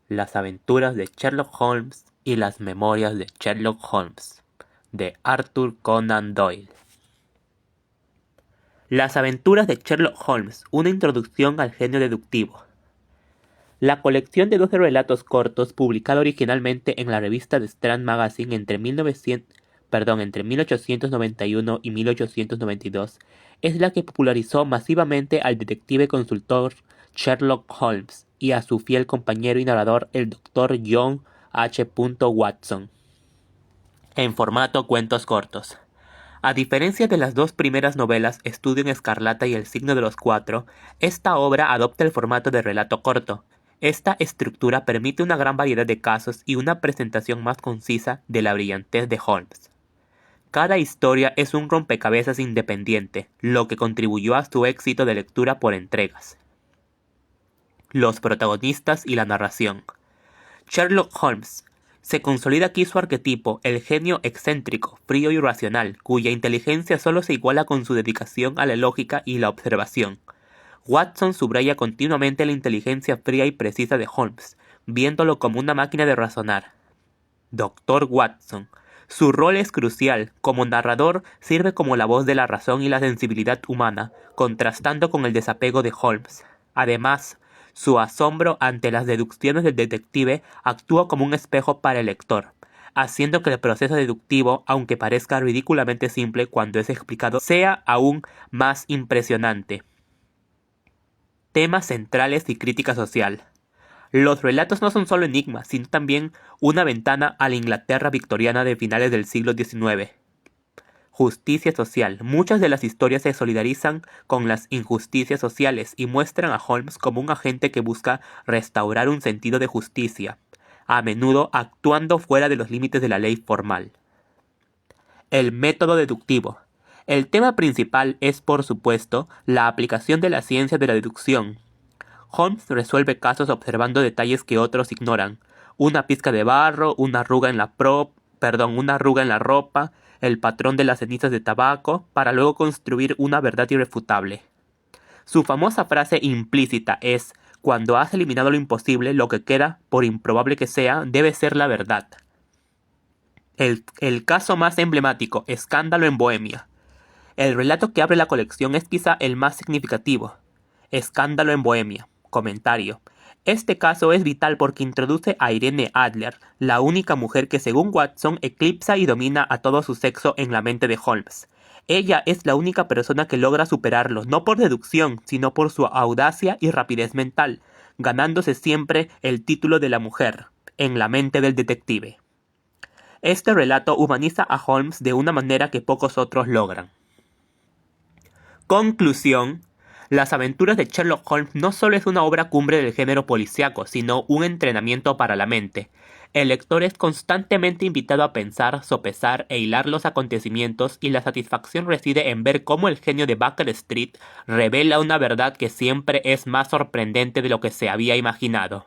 Las aventuras de Sherlock Holmes y las memorias de Sherlock Holmes, de Arthur Conan Doyle. Las aventuras de Sherlock Holmes, una introducción al genio deductivo. La colección de 12 relatos cortos, publicada originalmente en la revista The Strand Magazine entre 1891 y 1892, es la que popularizó masivamente al detective consultor Sherlock Holmes y a su fiel compañero y narrador, el Dr. John H. Watson, en formato cuentos cortos. A diferencia de las dos primeras novelas, Estudio en Escarlata y El signo de los cuatro, esta obra adopta el formato de relato corto. Esta estructura permite una gran variedad de casos y una presentación más concisa de la brillantez de Holmes. Cada historia es un rompecabezas independiente, lo que contribuyó a su éxito de lectura por entregas. Los protagonistas y la narración. Sherlock Holmes. Se consolida aquí su arquetipo, el genio excéntrico, frío y racional, cuya inteligencia solo se iguala con su dedicación a la lógica y la observación. Watson subraya continuamente la inteligencia fría y precisa de Holmes, viéndolo como una máquina de razonar. Dr. Watson. Su rol es crucial. Como narrador, sirve como la voz de la razón y la sensibilidad humana, contrastando con el desapego de Holmes. Además, su asombro ante las deducciones del detective actúa como un espejo para el lector, haciendo que el proceso deductivo, aunque parezca ridículamente simple cuando es explicado, sea aún más impresionante. Temas centrales y crítica social. Los relatos no son solo enigmas, sino también una ventana a la Inglaterra victoriana de finales del siglo XIX. Justicia social. Muchas de las historias se solidarizan con las injusticias sociales y muestran a Holmes como un agente que busca restaurar un sentido de justicia, a menudo actuando fuera de los límites de la ley formal. El método deductivo. El tema principal es, por supuesto, la aplicación de la ciencia de la deducción. Holmes resuelve casos observando detalles que otros ignoran. Una pizca de barro, una arruga en la ropa, el patrón de las cenizas de tabaco, para luego construir una verdad irrefutable. Su famosa frase implícita es: cuando has eliminado lo imposible, lo que queda, por improbable que sea, debe ser la verdad. El caso más emblemático, Escándalo en Bohemia. El relato que abre la colección es quizá el más significativo. Escándalo en Bohemia. Comentario. Este caso es vital porque introduce a Irene Adler, la única mujer que, según Watson, eclipsa y domina a todo su sexo en la mente de Holmes. Ella es la única persona que logra superarlo, no por deducción, sino por su audacia y rapidez mental, ganándose siempre el título de la mujer, en la mente del detective. Este relato humaniza a Holmes de una manera que pocos otros logran. Conclusión. Las aventuras de Sherlock Holmes no solo es una obra cumbre del género policíaco, sino un entrenamiento para la mente. El lector es constantemente invitado a pensar, sopesar e hilar los acontecimientos, y la satisfacción reside en ver cómo el genio de Baker Street revela una verdad que siempre es más sorprendente de lo que se había imaginado.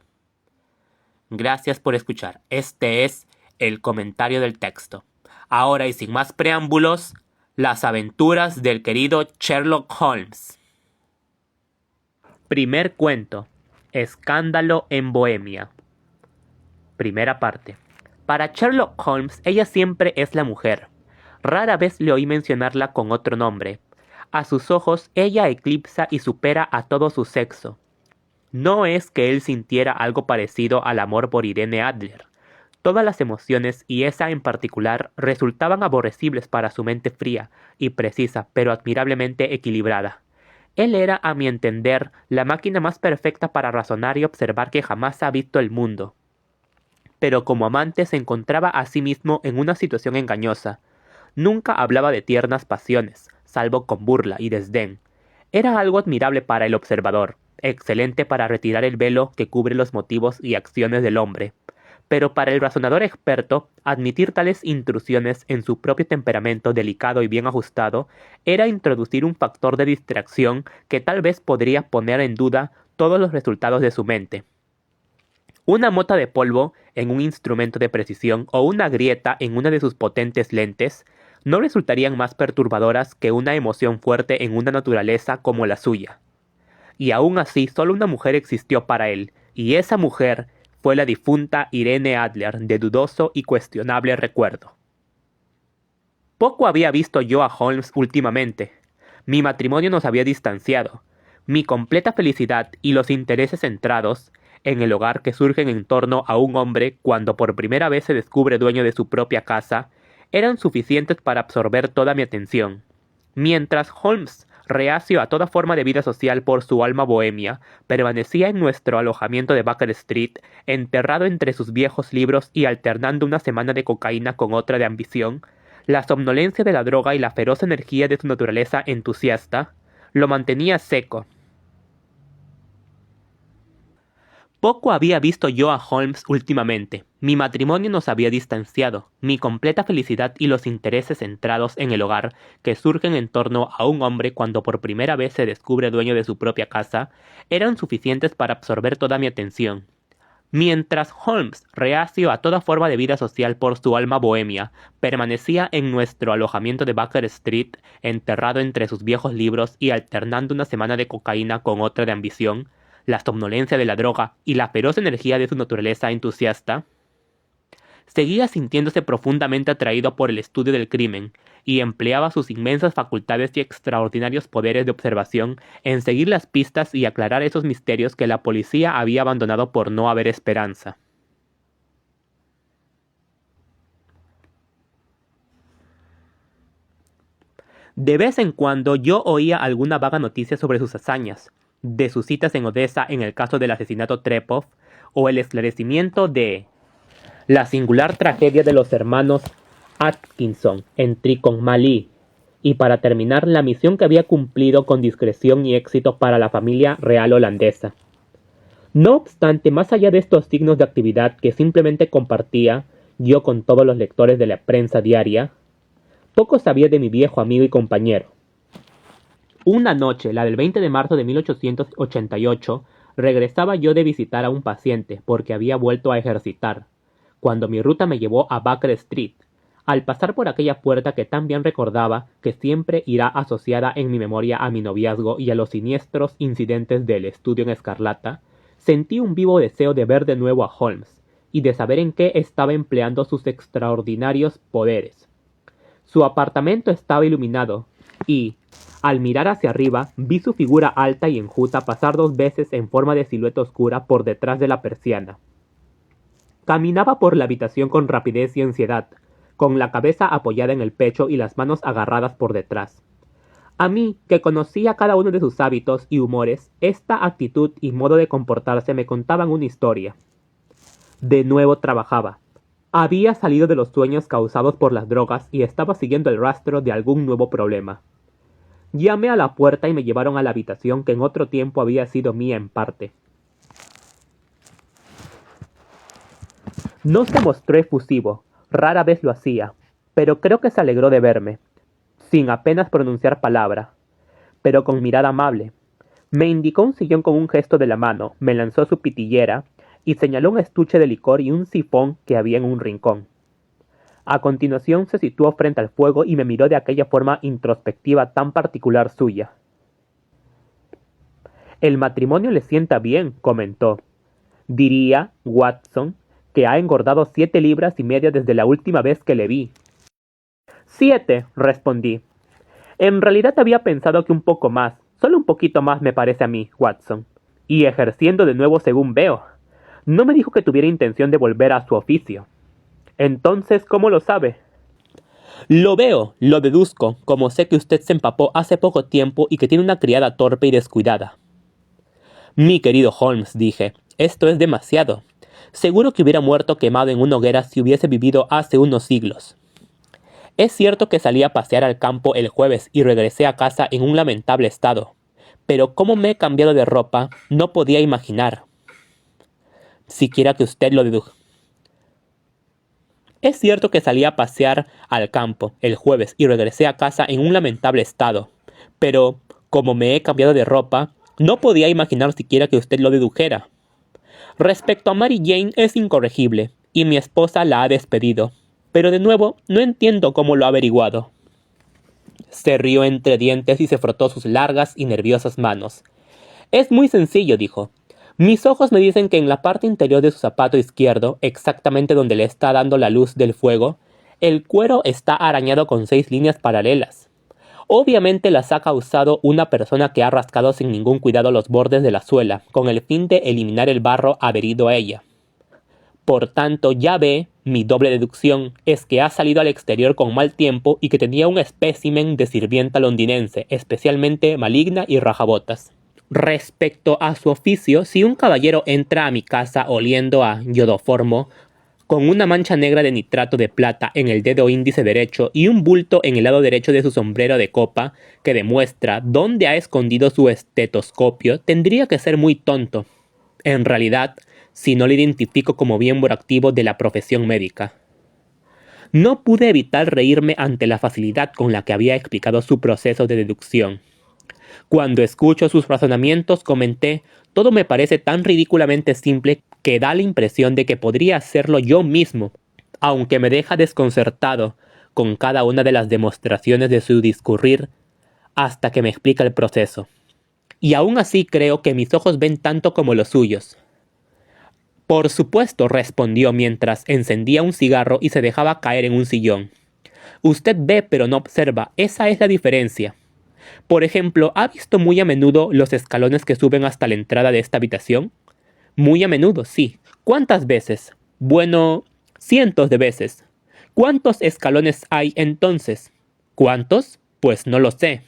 Gracias por escuchar. Este es el comentario del texto. Ahora y sin más preámbulos, las aventuras del querido Sherlock Holmes. Primer cuento. Escándalo en Bohemia. Primera parte. Para Sherlock Holmes, ella siempre es la mujer. Rara vez le oí mencionarla con otro nombre. A sus ojos, ella eclipsa y supera a todo su sexo. No es que él sintiera algo parecido al amor por Irene Adler. Todas las emociones, y esa en particular, resultaban aborrecibles para su mente fría y precisa, pero admirablemente equilibrada. Él era, a mi entender, la máquina más perfecta para razonar y observar que jamás ha visto el mundo. Pero como amante se encontraba a sí mismo en una situación engañosa. Nunca hablaba de tiernas pasiones, salvo con burla y desdén. Era algo admirable para el observador, excelente para retirar el velo que cubre los motivos y acciones del hombre. Pero para el razonador experto, admitir tales intrusiones en su propio temperamento delicado y bien ajustado era introducir un factor de distracción que tal vez podría poner en duda todos los resultados de su mente. Una mota de polvo en un instrumento de precisión o una grieta en una de sus potentes lentes no resultarían más perturbadoras que una emoción fuerte en una naturaleza como la suya. Y aún así, solo una mujer existió para él, y esa mujer fue la difunta Irene Adler, de dudoso y cuestionable recuerdo. Poco había visto yo a Holmes últimamente. Mi matrimonio nos había distanciado. Mi completa felicidad y los intereses centrados en el hogar que surgen en torno a un hombre cuando por primera vez se descubre dueño de su propia casa eran suficientes para absorber toda mi atención. Mientras Holmes, reacio a toda forma de vida social por su alma bohemia, permanecía en nuestro alojamiento de Baker Street, enterrado entre sus viejos libros y alternando una semana de cocaína con otra de ambición, la somnolencia de la droga y la feroz energía de su naturaleza entusiasta lo mantenía seco. Poco había visto yo a Holmes últimamente. Mi matrimonio nos había distanciado. Mi completa felicidad y los intereses centrados en el hogar que surgen en torno a un hombre cuando por primera vez se descubre dueño de su propia casa eran suficientes para absorber toda mi atención. Mientras Holmes, reacio a toda forma de vida social por su alma bohemia, permanecía en nuestro alojamiento de Baker Street, enterrado entre sus viejos libros y alternando una semana de cocaína con otra de ambición, la somnolencia de la droga y la feroz energía de su naturaleza entusiasta, seguía sintiéndose profundamente atraído por el estudio del crimen y empleaba sus inmensas facultades y extraordinarios poderes de observación en seguir las pistas y aclarar esos misterios que la policía había abandonado por no haber esperanza. De vez en cuando yo oía alguna vaga noticia sobre sus hazañas, de sus citas en Odessa en el caso del asesinato Trepov, o el esclarecimiento de la singular tragedia de los hermanos Atkinson en Trincomalee, y para terminar la misión que había cumplido con discreción y éxito para la familia real holandesa. No obstante, más allá de estos signos de actividad que simplemente compartía yo con todos los lectores de la prensa diaria, poco sabía de mi viejo amigo y compañero. Una noche, la del 20 de marzo de 1888, regresaba yo de visitar a un paciente porque había vuelto a ejercitar, cuando mi ruta me llevó a Baker Street. Al pasar por aquella puerta que tan bien recordaba, que siempre irá asociada en mi memoria a mi noviazgo y a los siniestros incidentes del estudio en escarlata, sentí un vivo deseo de ver de nuevo a Holmes, y de saber en qué estaba empleando sus extraordinarios poderes. Su apartamento estaba iluminado, y, al mirar hacia arriba, vi su figura alta y enjuta pasar 2 veces en forma de silueta oscura por detrás de la persiana. Caminaba por la habitación con rapidez y ansiedad, con la cabeza apoyada en el pecho y las manos agarradas por detrás. A mí, que conocía cada uno de sus hábitos y humores, esta actitud y modo de comportarse me contaban una historia. De nuevo trabajaba. Había salido de los sueños causados por las drogas y estaba siguiendo el rastro de algún nuevo problema. Llamé a la puerta y me llevaron a la habitación que en otro tiempo había sido mía en parte. No se mostró efusivo, rara vez lo hacía, pero creo que se alegró de verme, sin apenas pronunciar palabra, pero con mirada amable. Me indicó un sillón con un gesto de la mano, me lanzó su pitillera y señaló un estuche de licor y un sifón que había en un rincón. A continuación se situó frente al fuego y me miró de aquella forma introspectiva tan particular suya. «El matrimonio le sienta bien», comentó. «Diría, Watson, que ha engordado 7 libras y media desde la última vez que le vi». «7», respondí. «En realidad había pensado que un poco más, solo un poquito más me parece a mí, Watson. Y ejerciendo de nuevo según veo. No me dijo que tuviera intención de volver a su oficio». «Entonces, ¿cómo lo sabe?» «Lo veo, lo deduzco, como sé que usted se empapó hace poco tiempo y que tiene una criada torpe y descuidada». «Mi querido Holmes», dije, «esto es demasiado. Seguro que hubiera muerto quemado en una hoguera si hubiese vivido hace unos siglos». «Es cierto que salí a pasear al campo el jueves y regresé a casa en un lamentable estado. Pero cómo me he cambiado de ropa, no podía imaginar. Siquiera que usted lo deduje». «Es cierto que salí a pasear al campo el jueves y regresé a casa en un lamentable estado. Pero, como me he cambiado de ropa, no podía imaginar siquiera que usted lo dedujera. Respecto a Mary Jane es incorregible, y mi esposa la ha despedido. Pero de nuevo, no entiendo cómo lo ha averiguado». Se rió entre dientes y se frotó sus largas y nerviosas manos. «Es muy sencillo», dijo. Mis ojos me dicen que en la parte interior de su zapato izquierdo, exactamente donde le está dando la luz del fuego, el cuero está arañado con 6 líneas paralelas. Obviamente las ha causado una persona que ha rascado sin ningún cuidado los bordes de la suela, con el fin de eliminar el barro adherido a ella. Por tanto, ya ve, mi doble deducción es que ha salido al exterior con mal tiempo y que tenía un espécimen de sirvienta londinense, especialmente maligna y rajabotas. Respecto a su oficio, si un caballero entra a mi casa oliendo a iodoformo, con una mancha negra de nitrato de plata en el dedo índice derecho y un bulto en el lado derecho de su sombrero de copa que demuestra dónde ha escondido su estetoscopio, tendría que ser muy tonto. En realidad, si no le identifico como miembro activo de la profesión médica. No pude evitar reírme ante la facilidad con la que había explicado su proceso de deducción. Cuando escucho sus razonamientos, comenté, todo me parece tan ridículamente simple que da la impresión de que podría hacerlo yo mismo, aunque me deja desconcertado con cada una de las demostraciones de su discurrir hasta que me explica el proceso. Y aún así creo que mis ojos ven tanto como los suyos. Por supuesto, respondió mientras encendía un cigarro y se dejaba caer en un sillón. Usted ve pero no observa, esa es la diferencia. Por ejemplo, ¿ha visto muy a menudo los escalones que suben hasta la entrada de esta habitación? Muy a menudo, sí. ¿Cuántas veces? Bueno, cientos de veces. ¿Cuántos escalones hay entonces? ¿Cuántos? Pues no lo sé.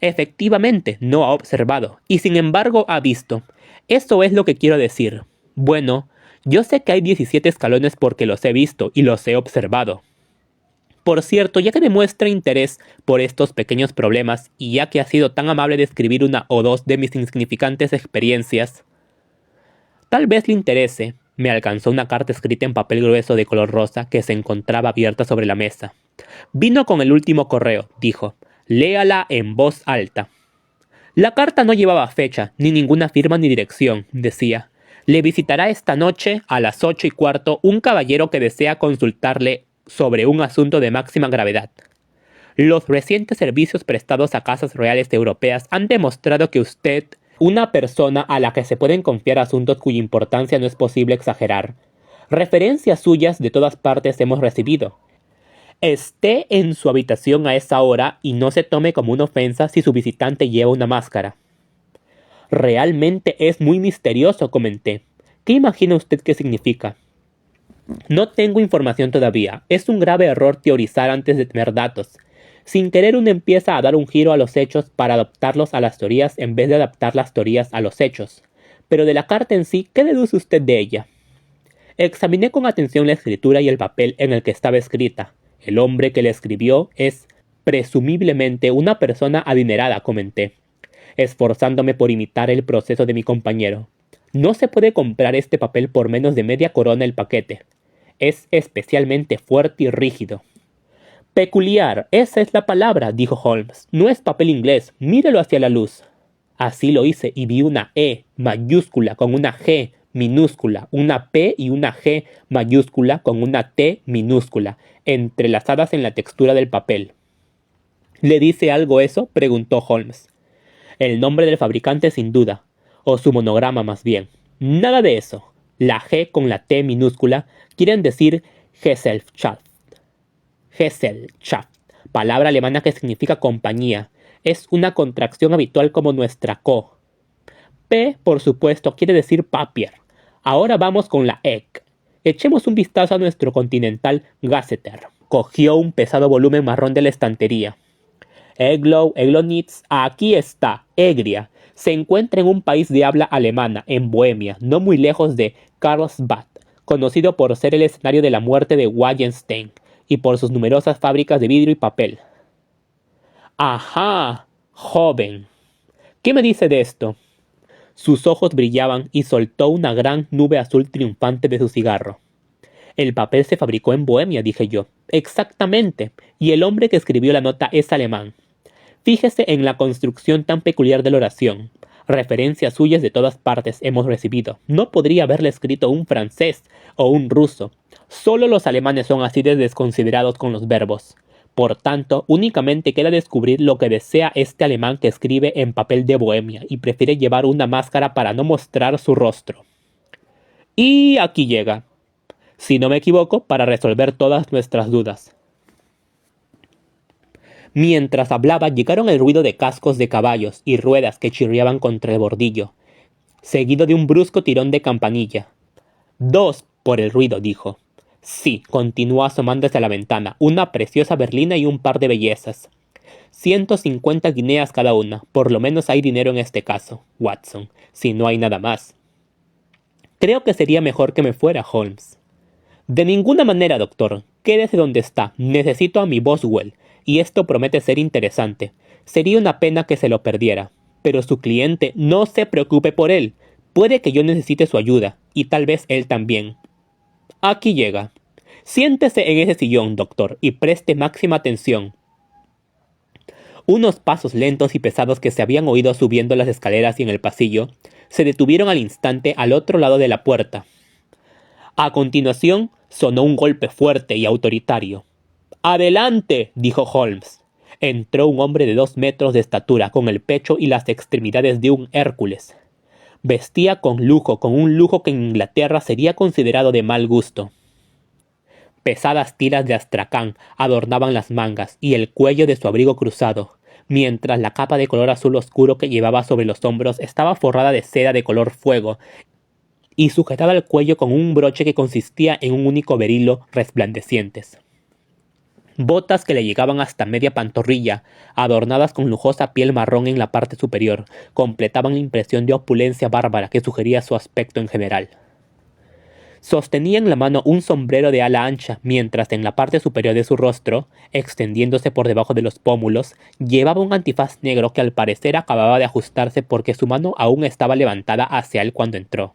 Efectivamente, no ha observado, y sin embargo ha visto. Eso es lo que quiero decir. Bueno, yo sé que hay 17 escalones porque los he visto y los he observado. Por cierto, ya que demuestra interés por estos pequeños problemas y ya que ha sido tan amable de escribir una o dos de mis insignificantes experiencias, tal vez le interese. Me alcanzó una carta escrita en papel grueso de color rosa que se encontraba abierta sobre la mesa. Vino con el último correo, dijo. Léala en voz alta. La carta no llevaba fecha, ni ninguna firma ni dirección, decía. Le visitará esta noche a las 8:15 un caballero que desea consultarle sobre un asunto de máxima gravedad. Los recientes servicios prestados a casas reales europeas han demostrado que usted, una persona a la que se pueden confiar asuntos cuya importancia no es posible exagerar. Referencias suyas de todas partes hemos recibido. Esté en su habitación a esa hora y no se tome como una ofensa si su visitante lleva una máscara. Realmente es muy misterioso, comenté. ¿Qué imagina usted que significa? No tengo información todavía. Es un grave error teorizar antes de tener datos. Sin querer uno empieza a dar un giro a los hechos para adaptarlos a las teorías en vez de adaptar las teorías a los hechos. Pero de la carta en sí, ¿qué deduce usted de ella? Examiné con atención la escritura y el papel en el que estaba escrita. El hombre que la escribió es, presumiblemente, una persona adinerada, comenté, esforzándome por imitar el proceso de mi compañero. No se puede comprar este papel por menos de media corona el paquete. Es especialmente fuerte y rígido. Peculiar, esa es la palabra, dijo Holmes. No es papel inglés, mírelo hacia la luz. Así lo hice y vi una E mayúscula con una G minúscula, una P y una G mayúscula con una T minúscula, entrelazadas en la textura del papel. ¿Le dice algo eso?, preguntó Holmes. El nombre del fabricante sin duda, o su monograma más bien. Nada de eso. La G con la T minúscula quieren decir Gesellschaft. Gesellschaft, palabra alemana que significa compañía. Es una contracción habitual como nuestra Co. P, por supuesto, quiere decir Papier. Ahora vamos con la EC. Echemos un vistazo a nuestro Continental Gazeter. Cogió un pesado volumen marrón de la estantería. Eglonitz, aquí está, Egria. Se encuentra en un país de habla alemana, en Bohemia, no muy lejos de Karlsbad, conocido por ser el escenario de la muerte de Wallenstein y por sus numerosas fábricas de vidrio y papel. ¡Ajá! Joven. ¿Qué me dice de esto? Sus ojos brillaban y soltó una gran nube azul triunfante de su cigarro. El papel se fabricó en Bohemia, dije yo. Exactamente. Y el hombre que escribió la nota es alemán. Fíjese en la construcción tan peculiar de la oración. Referencias suyas de todas partes hemos recibido. No podría haberle escrito un francés o un ruso. Solo los alemanes son así de desconsiderados con los verbos. Por tanto, únicamente queda descubrir lo que desea este alemán que escribe en papel de Bohemia y prefiere llevar una máscara para no mostrar su rostro. Y aquí llega, si no me equivoco, para resolver todas nuestras dudas. Mientras hablaba, llegaron el ruido de cascos de caballos y ruedas que chirriaban contra el bordillo, seguido de un brusco tirón de campanilla. «Dos por el ruido», dijo. «Sí», continuó asomándose a la ventana, «una preciosa berlina y un par de bellezas. 150 guineas cada una. Por lo menos hay dinero en este caso, Watson, si no hay nada más». «Creo que sería mejor que me fuera, Holmes». «De ninguna manera, doctor. Quédese donde está. Necesito a mi Boswell, y esto promete ser interesante. Sería una pena que se lo perdiera. Pero su cliente, no se preocupe por él. Puede que yo necesite su ayuda, y tal vez él también. Aquí llega. Siéntese en ese sillón, doctor, y preste máxima atención». Unos pasos lentos y pesados que se habían oído subiendo las escaleras y en el pasillo se detuvieron al instante al otro lado de la puerta. A continuación sonó un golpe fuerte y autoritario. «¡Adelante!», dijo Holmes. Entró un hombre de 2 metros de estatura, con el pecho y las extremidades de un Hércules. Vestía con un lujo que en Inglaterra sería considerado de mal gusto. Pesadas tiras de astracán adornaban las mangas y el cuello de su abrigo cruzado, mientras la capa de color azul oscuro que llevaba sobre los hombros estaba forrada de seda de color fuego y sujetada al cuello con un broche que consistía en un único berilo resplandecientes. Botas que le llegaban hasta media pantorrilla, adornadas con lujosa piel marrón en la parte superior, completaban la impresión de opulencia bárbara que sugería su aspecto en general. Sostenía en la mano un sombrero de ala ancha, mientras en la parte superior de su rostro, extendiéndose por debajo de los pómulos, llevaba un antifaz negro que al parecer acababa de ajustarse porque su mano aún estaba levantada hacia él cuando entró.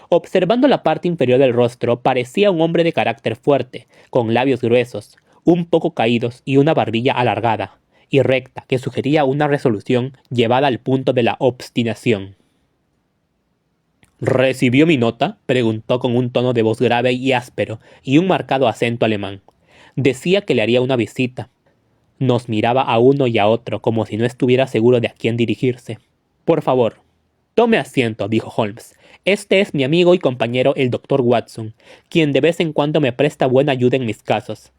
Observando la parte inferior del rostro, parecía un hombre de carácter fuerte, con labios gruesos, un poco caídos y una barbilla alargada y recta que sugería una resolución llevada al punto de la obstinación. «¿Recibió mi nota?», preguntó con un tono de voz grave y áspero y un marcado acento alemán. Decía que le haría una visita. Nos miraba a uno y a otro como si no estuviera seguro de a quién dirigirse. «Por favor, tome asiento», dijo Holmes. «Este es mi amigo y compañero el doctor Watson, quien de vez en cuando me presta buena ayuda en mis casos.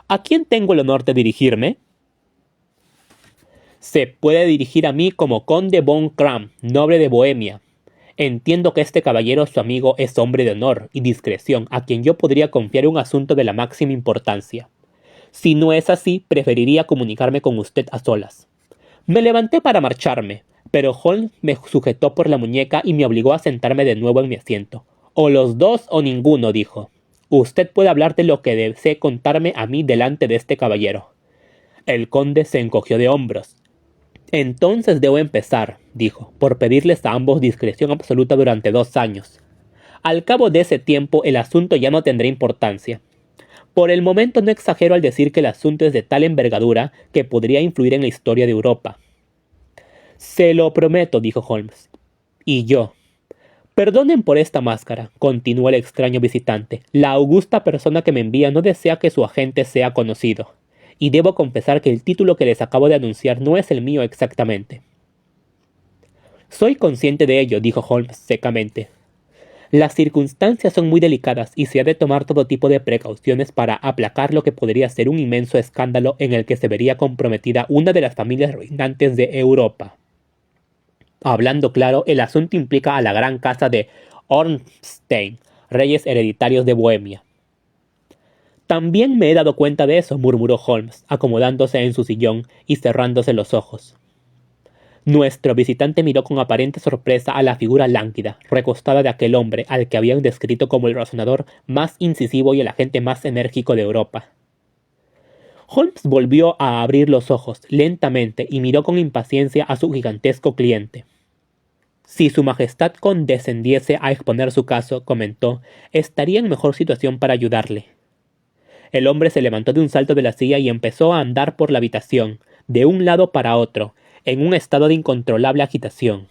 ¿A quién tengo el honor de dirigirme?» «Se puede dirigir a mí como conde von Kram, noble de Bohemia. Entiendo que este caballero, su amigo, es hombre de honor y discreción, a quien yo podría confiar un asunto de la máxima importancia. Si no es así, preferiría comunicarme con usted a solas». Me levanté para marcharme, pero Holmes me sujetó por la muñeca y me obligó a sentarme de nuevo en mi asiento. «O los dos o ninguno», dijo. «Usted puede hablar de lo que desee contarme a mí delante de este caballero». El conde se encogió de hombros. «Entonces debo empezar», dijo, «por pedirles a ambos discreción absoluta durante 2 años. Al cabo de ese tiempo el asunto ya no tendrá importancia. Por el momento no exagero al decir que el asunto es de tal envergadura que podría influir en la historia de Europa». «Se lo prometo», dijo Holmes. «Y yo». «Perdonen por esta máscara», continuó el extraño visitante. «La augusta persona que me envía no desea que su agente sea conocido. Y debo confesar que el título que les acabo de anunciar no es el mío exactamente». «Soy consciente de ello», dijo Holmes secamente. «Las circunstancias son muy delicadas y se ha de tomar todo tipo de precauciones para aplacar lo que podría ser un inmenso escándalo en el que se vería comprometida una de las familias reinantes de Europa. Hablando claro, el asunto implica a la gran casa de Ornstein, reyes hereditarios de Bohemia». «También me he dado cuenta de eso», murmuró Holmes, acomodándose en su sillón y cerrándose los ojos. Nuestro visitante miró con aparente sorpresa a la figura lánguida, recostada de aquel hombre al que habían descrito como el razonador más incisivo y el agente más enérgico de Europa. Holmes volvió a abrir los ojos lentamente y miró con impaciencia a su gigantesco cliente. «Si su majestad condescendiese a exponer su caso», comentó, «estaría en mejor situación para ayudarle». El hombre se levantó de un salto de la silla y empezó a andar por la habitación, de un lado para otro, en un estado de incontrolable agitación.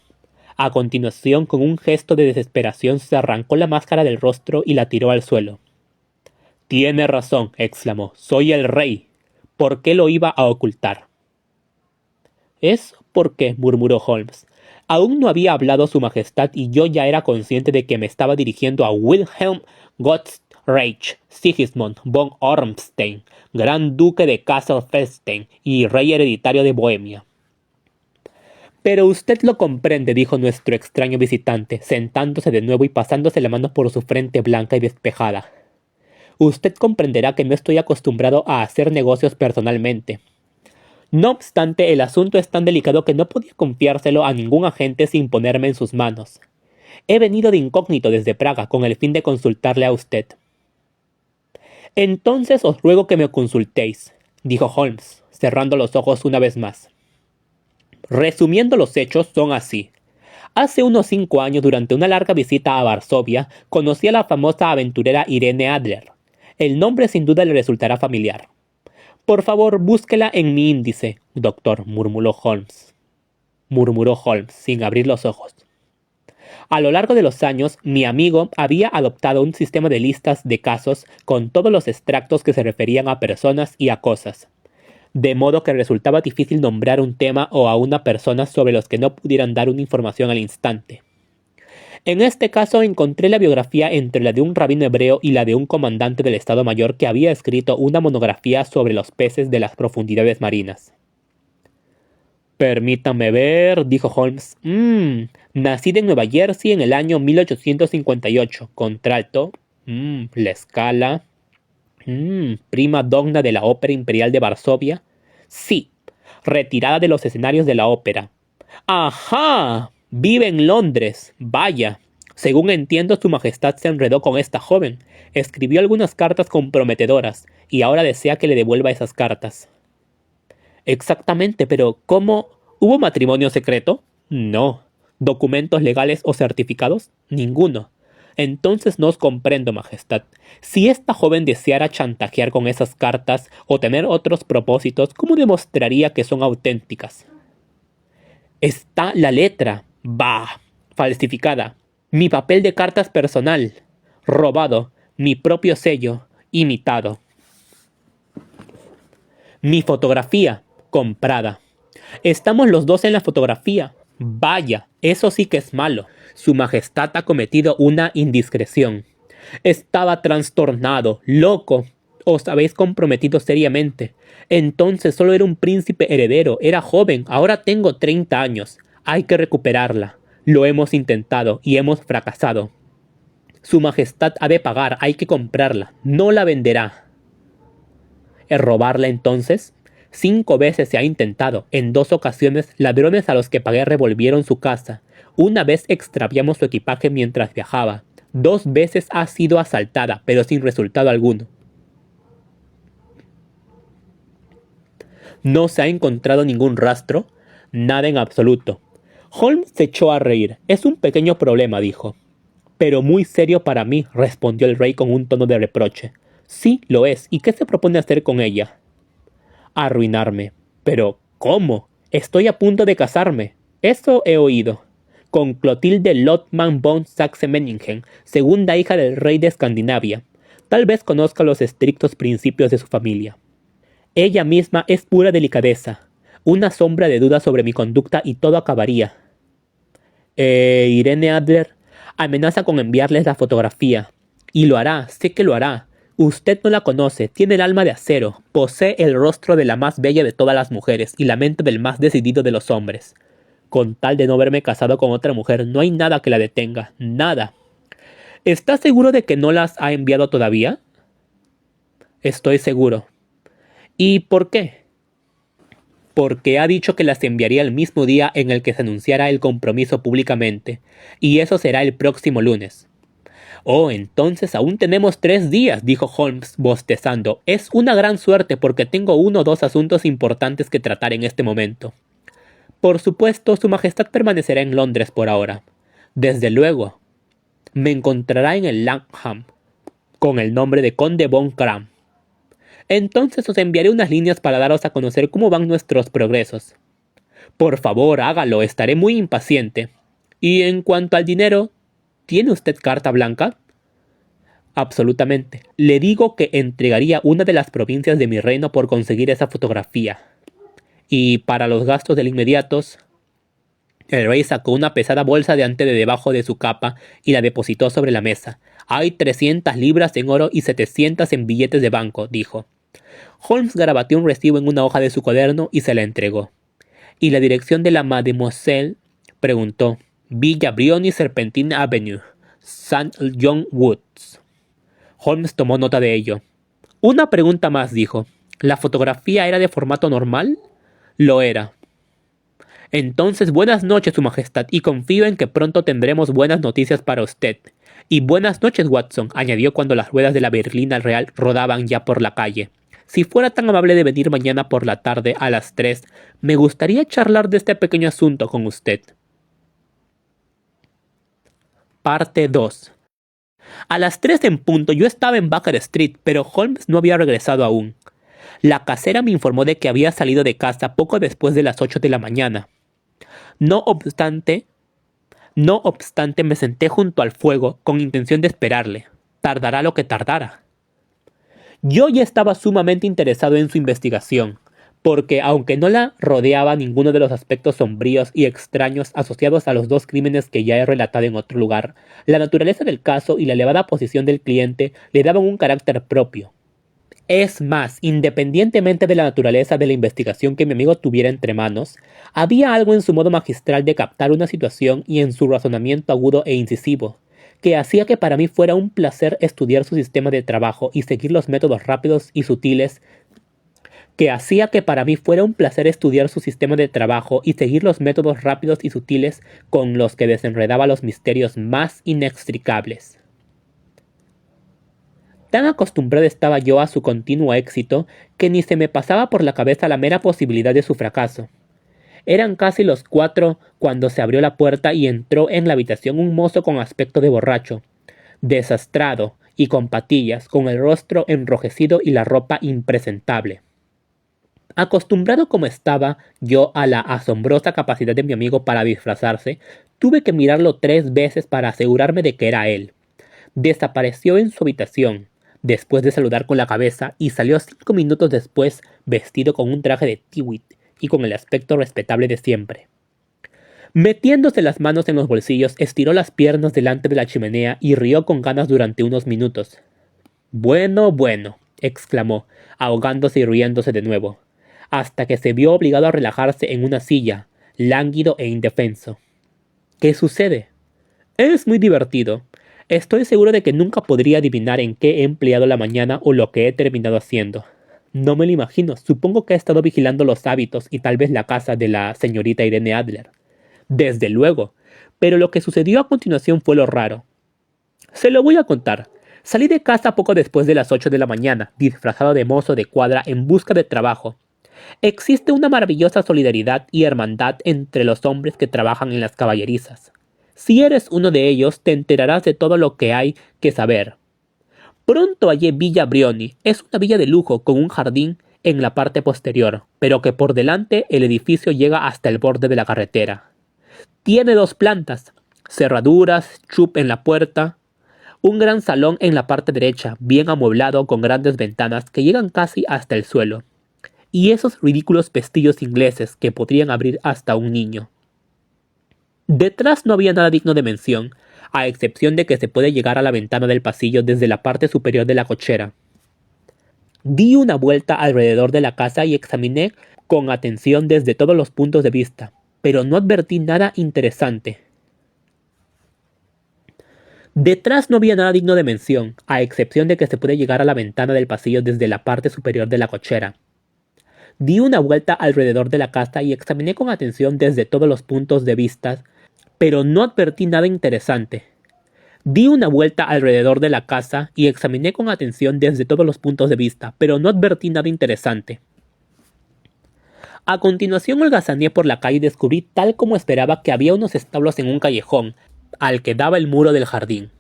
A continuación, con un gesto de desesperación, se arrancó la máscara del rostro y la tiró al suelo. «Tiene razón», exclamó, «soy el rey. ¿Por qué lo iba a ocultar? ¿Eso por qué? Murmuró Holmes. Aún no había hablado su majestad y yo ya era consciente de que me estaba dirigiendo a Wilhelm Gottsreich Sigismund von Ormstein, gran duque de Kassel-Felstein y rey hereditario de Bohemia. Pero usted lo comprende, dijo nuestro extraño visitante, sentándose de nuevo y pasándose la mano por su frente blanca y despejada. Usted comprenderá que no estoy acostumbrado a hacer negocios personalmente. No obstante, el asunto es tan delicado que no podía confiárselo a ningún agente sin ponerme en sus manos. He venido de incógnito desde Praga con el fin de consultarle a usted. Entonces os ruego que me consultéis, dijo Holmes, cerrando los ojos una vez más. Resumiendo los hechos, son así. Hace unos 5 años, durante una larga visita a Varsovia, conocí a la famosa aventurera Irene Adler. El nombre sin duda le resultará familiar. Por favor, búsquela en mi índice, doctor, murmuró Holmes, sin abrir los ojos. A lo largo de los años, mi amigo había adoptado un sistema de listas de casos con todos los extractos que se referían a personas y a cosas, de modo que resultaba difícil nombrar un tema o a una persona sobre los que no pudieran dar una información al instante. En este caso encontré la biografía entre la de un rabino hebreo y la de un comandante del Estado Mayor que había escrito una monografía sobre los peces de las profundidades marinas. Permítame ver, dijo Holmes. Nacida en Nueva Jersey en el año 1858. Contralto. La Scala. Prima donna de la Ópera Imperial de Varsovia. Sí, retirada de los escenarios de la ópera. ¡Ajá! Vive en Londres. Vaya. Según entiendo, su majestad se enredó con esta joven. Escribió algunas cartas comprometedoras y ahora desea que le devuelva esas cartas. Exactamente, pero ¿cómo? ¿Hubo matrimonio secreto? No. ¿Documentos legales o certificados? Ninguno. Entonces no os comprendo, majestad. Si esta joven deseara chantajear con esas cartas o tener otros propósitos, ¿cómo demostraría que son auténticas? Está la letra. Bah. Falsificada. Mi papel de cartas personal. Robado. Mi propio sello. Imitado. Mi fotografía. Comprada. Estamos los dos en la fotografía. Vaya, eso sí que es malo. Su majestad ha cometido una indiscreción. Estaba trastornado, loco. Os habéis comprometido seriamente. Entonces solo era un príncipe heredero, era joven, ahora tengo 30 años. Hay que recuperarla. Lo hemos intentado y hemos fracasado. Su majestad ha de pagar, hay que comprarla. No la venderá. ¿Robarla entonces? 5 veces se ha intentado. En 2 ocasiones, ladrones a los que pagué revolvieron su casa. Una vez extraviamos su equipaje mientras viajaba. 2 veces ha sido asaltada, pero sin resultado alguno. ¿No se ha encontrado ningún rastro? Nada en absoluto. Holmes se echó a reír. Es un pequeño problema, dijo. Pero muy serio para mí, respondió el rey con un tono de reproche. Sí, lo es. ¿Y qué se propone hacer con ella? Arruinarme. ¿Pero cómo? Estoy a punto de casarme. Eso he oído. Con Clotilde Lothman von Saxe-Meiningen, segunda hija del rey de Escandinavia. Tal vez conozca los estrictos principios de su familia. Ella misma es pura delicadeza. Una sombra de duda sobre mi conducta y todo acabaría. Irene Adler amenaza con enviarles la fotografía. Y lo hará, sé que lo hará. Usted no la conoce, tiene el alma de acero, posee el rostro de la más bella de todas las mujeres y la mente del más decidido de los hombres. Con tal de no verme casado con otra mujer, no hay nada que la detenga, nada. ¿Está seguro de que no las ha enviado todavía? Estoy seguro. ¿Y por qué? Porque ha dicho que las enviaría el mismo día en el que se anunciara el compromiso públicamente, y eso será el próximo lunes. Oh, entonces aún tenemos 3 días, dijo Holmes bostezando. Es una gran suerte porque tengo 1 o 2 asuntos importantes que tratar en este momento. Por supuesto, su majestad permanecerá en Londres por ahora. Desde luego. Me encontrará en el Langham, con el nombre de Conde von Kram. Entonces os enviaré unas líneas para daros a conocer cómo van nuestros progresos. Por favor, hágalo, estaré muy impaciente. Y en cuanto al dinero, ¿tiene usted carta blanca? Absolutamente. Le digo que entregaría una de las provincias de mi reino por conseguir esa fotografía. Y para los gastos del inmediatos, el rey sacó una pesada bolsa de ante de debajo de su capa y la depositó sobre la mesa. Hay 300 libras en oro y 700 en billetes de banco, dijo. Holmes garabateó un recibo en una hoja de su cuaderno y se la entregó. ¿Y la dirección de la Mademoiselle? Preguntó. Villa Brioni, Serpentine Avenue, St. John Woods. Holmes tomó nota de ello. Una pregunta más, dijo. ¿La fotografía era de formato normal? Lo era. Entonces, buenas noches, Su Majestad, y confío en que pronto tendremos buenas noticias para usted. Y buenas noches, Watson, añadió cuando las ruedas de la berlina real rodaban ya por la calle. Si fuera tan amable de venir mañana por la tarde a las 3, me gustaría charlar de este pequeño asunto con usted. Parte 2. A las 3 en punto yo estaba en Baker Street, pero Holmes no había regresado aún. La casera me informó de que había salido de casa poco después de las 8 de la mañana. No obstante, me senté junto al fuego con intención de esperarle. Tardará lo que tardara. Yo ya estaba sumamente interesado en su investigación, porque aunque no la rodeaba ninguno de los aspectos sombríos y extraños asociados a los dos crímenes que ya he relatado en otro lugar, la naturaleza del caso y la elevada posición del cliente le daban un carácter propio. Es más, independientemente de la naturaleza de la investigación que mi amigo tuviera entre manos, había algo en su modo magistral de captar una situación y en su razonamiento agudo e incisivo, que hacía que para mí fuera un placer estudiar su sistema de trabajo y seguir los métodos rápidos y sutiles con los que desenredaba los misterios más inextricables. Tan acostumbrado estaba yo a su continuo éxito que ni se me pasaba por la cabeza la mera posibilidad de su fracaso. Eran casi los 4 cuando se abrió la puerta y entró en la habitación un mozo con aspecto de borracho, desastrado y con patillas, con el rostro enrojecido y la ropa impresentable. Acostumbrado como estaba yo a la asombrosa capacidad de mi amigo para disfrazarse, tuve que mirarlo 3 veces para asegurarme de que era él. Desapareció en su habitación, después de saludar con la cabeza, y salió 5 minutos después vestido con un traje de tíwit y con el aspecto respetable de siempre. Metiéndose las manos en los bolsillos, estiró las piernas delante de la chimenea y rió con ganas durante unos minutos. Bueno, bueno, exclamó, ahogándose y riéndose de nuevo, hasta que se vio obligado a relajarse en una silla, lánguido e indefenso. ¿Qué sucede? Es muy divertido. Estoy seguro de que nunca podría adivinar en qué he empleado la mañana o lo que he terminado haciendo. No me lo imagino. Supongo que ha estado vigilando los hábitos y tal vez la casa de la señorita Irene Adler. Desde luego. Pero lo que sucedió a continuación fue lo raro. Se lo voy a contar. Salí de casa poco después de las 8 de la mañana, disfrazado de mozo de cuadra en busca de trabajo. Existe una maravillosa solidaridad y hermandad entre los hombres que trabajan en las caballerizas. Si eres uno de ellos, te enterarás de todo lo que hay que saber. Pronto hallé Villa Brioni. Es una villa de lujo con un jardín en la parte posterior, pero que por delante el edificio llega hasta el borde de la carretera. Tiene 2 plantas, cerraduras, chup en la puerta, un gran salón en la parte derecha, bien amueblado con grandes ventanas que llegan casi hasta el suelo, y esos ridículos pestillos ingleses que podrían abrir hasta un niño. Detrás no había nada digno de mención, a excepción de que se puede llegar a la ventana del pasillo desde la parte superior de la cochera. Di una vuelta alrededor de la casa y examiné con atención desde todos los puntos de vista, pero no advertí nada interesante. Detrás no había nada digno de mención, a excepción de que se puede llegar a la ventana del pasillo desde la parte superior de la cochera. Di una vuelta alrededor de la casa y examiné con atención desde todos los puntos de vista, pero no advertí nada interesante. Di una vuelta alrededor de la casa y examiné con atención desde todos los puntos de vista, pero no advertí nada interesante. A continuación holgazaneé por la calle y descubrí, tal como esperaba, que había unos establos en un callejón, al que daba el muro del jardín.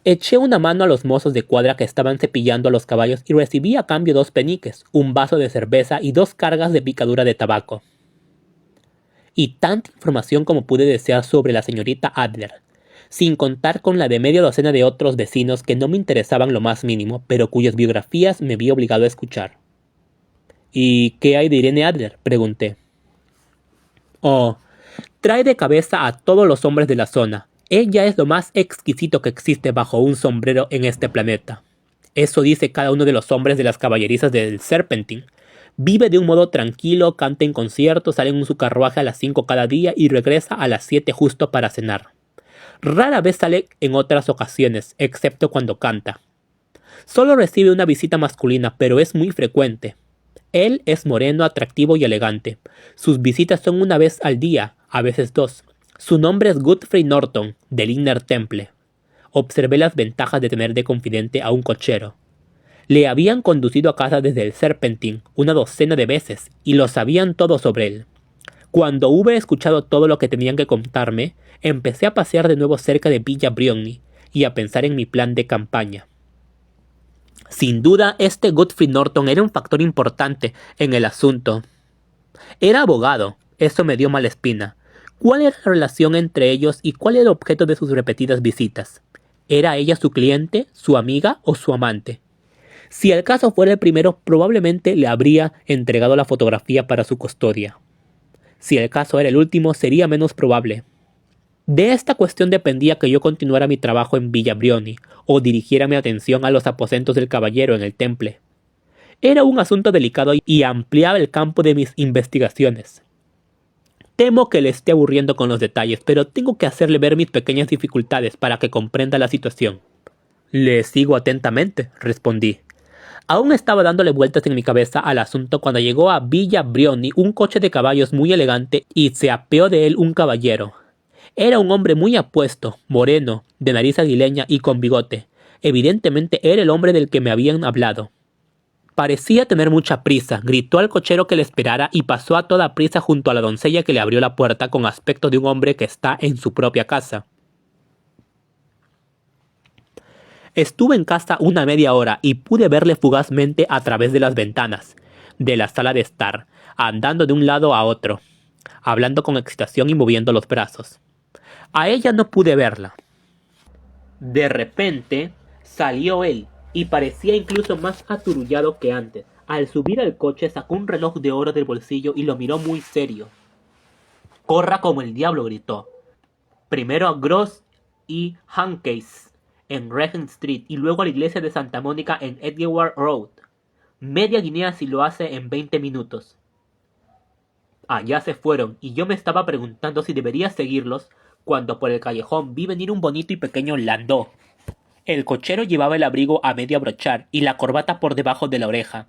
Eché una mano a los mozos de cuadra que estaban cepillando a los caballos y recibí a cambio 2 peniques, un vaso de cerveza y 2 cargas de picadura de tabaco. Y tanta información como pude desear sobre la señorita Adler. sin contar con la de media docena de otros vecinos que no me interesaban lo más mínimo, pero cuyas biografías me vi obligado a escuchar. ¿Y qué hay de Irene Adler?, pregunté. Oh, trae de cabeza a todos los hombres de la zona. Ella es lo más exquisito que existe bajo un sombrero en este planeta. Eso dice cada uno de los hombres de las caballerizas del Serpentín. Vive de un modo tranquilo, canta en conciertos, sale en su carruaje a las 5 cada día y regresa a las 7 justo para cenar. Rara vez sale en otras ocasiones, excepto cuando canta. Solo recibe una visita masculina, pero es muy frecuente. Él es moreno, atractivo y elegante. Sus visitas son una vez al día, a veces dos. Su nombre es Godfrey Norton, del Inner Temple. Observé las ventajas de tener de confidente a un cochero. Le habían conducido a casa desde el Serpentín una docena de veces y lo sabían todo sobre él. Cuando hube escuchado todo lo que tenían que contarme, empecé a pasear de nuevo cerca de Villa Briony y a pensar en mi plan de campaña. Sin duda, este Godfrey Norton era un factor importante en el asunto. Era abogado, eso me dio mala espina. ¿Cuál era la relación entre ellos y cuál era el objeto de sus repetidas visitas? ¿Era ella su cliente, su amiga o su amante? Si el caso fuera el primero, probablemente le habría entregado la fotografía para su custodia. Si el caso era el último, sería menos probable. De esta cuestión dependía que yo continuara mi trabajo en Villa Briony o dirigiera mi atención a los aposentos del caballero en el Temple. Era un asunto delicado y ampliaba el campo de mis investigaciones. Temo que le esté aburriendo con los detalles, pero tengo que hacerle ver mis pequeñas dificultades para que comprenda la situación. Le sigo atentamente, respondí. Aún estaba dándole vueltas en mi cabeza al asunto cuando llegó a Villa Briony un coche de caballos muy elegante y se apeó de él un caballero. Era un hombre muy apuesto, moreno, de nariz aguileña y con bigote. Evidentemente era el hombre del que me habían hablado. Parecía tener mucha prisa, gritó al cochero que le esperara y pasó a toda prisa junto a la doncella que le abrió la puerta con aspecto de un hombre que está en su propia casa. Estuve en casa una media hora y pude verle fugazmente a través de las ventanas de la sala de estar, andando de un lado a otro, hablando con excitación y moviendo los brazos. A ella no pude verla. De repente salió él y parecía incluso más aturullado que antes. Al subir al coche sacó un reloj de oro del bolsillo y lo miró muy serio. «Corra como el diablo», gritó. «Primero a Gross y Hankey's en Regent Street y luego a la iglesia de Santa Mónica en Edgware Road. Media guinea si lo hace en 20 minutos». Allá se fueron y yo me estaba preguntando si debería seguirlos cuando por el callejón vi venir un bonito y pequeño landó. El cochero llevaba el abrigo a medio abrochar y la corbata por debajo de la oreja,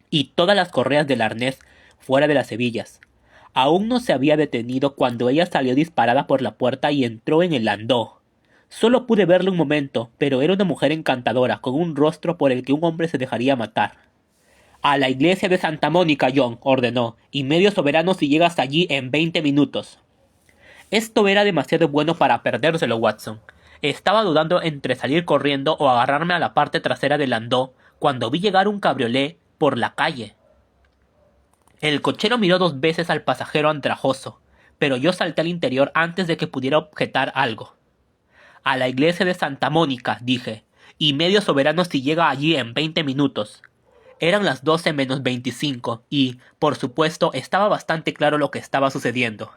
y todas las correas del arnés fuera de las hebillas. Aún no se había detenido cuando ella salió disparada por la puerta y entró en el landó. Solo pude verla un momento, pero era una mujer encantadora, con un rostro por el que un hombre se dejaría matar. «A la iglesia de Santa Mónica, John», ordenó, «y medio soberano si llegas allí en 20 minutos». Esto era demasiado bueno para perdérselo, Watson. Estaba dudando entre salir corriendo o agarrarme a la parte trasera del landó cuando vi llegar un cabriolé por la calle. El cochero miró 2 veces al pasajero andrajoso, pero yo salté al interior antes de que pudiera objetar algo. «A la iglesia de Santa Mónica», dije, «y medio soberano si llega allí en 20 minutos». Eran las 12 menos 25 y, por supuesto, estaba bastante claro lo que estaba sucediendo.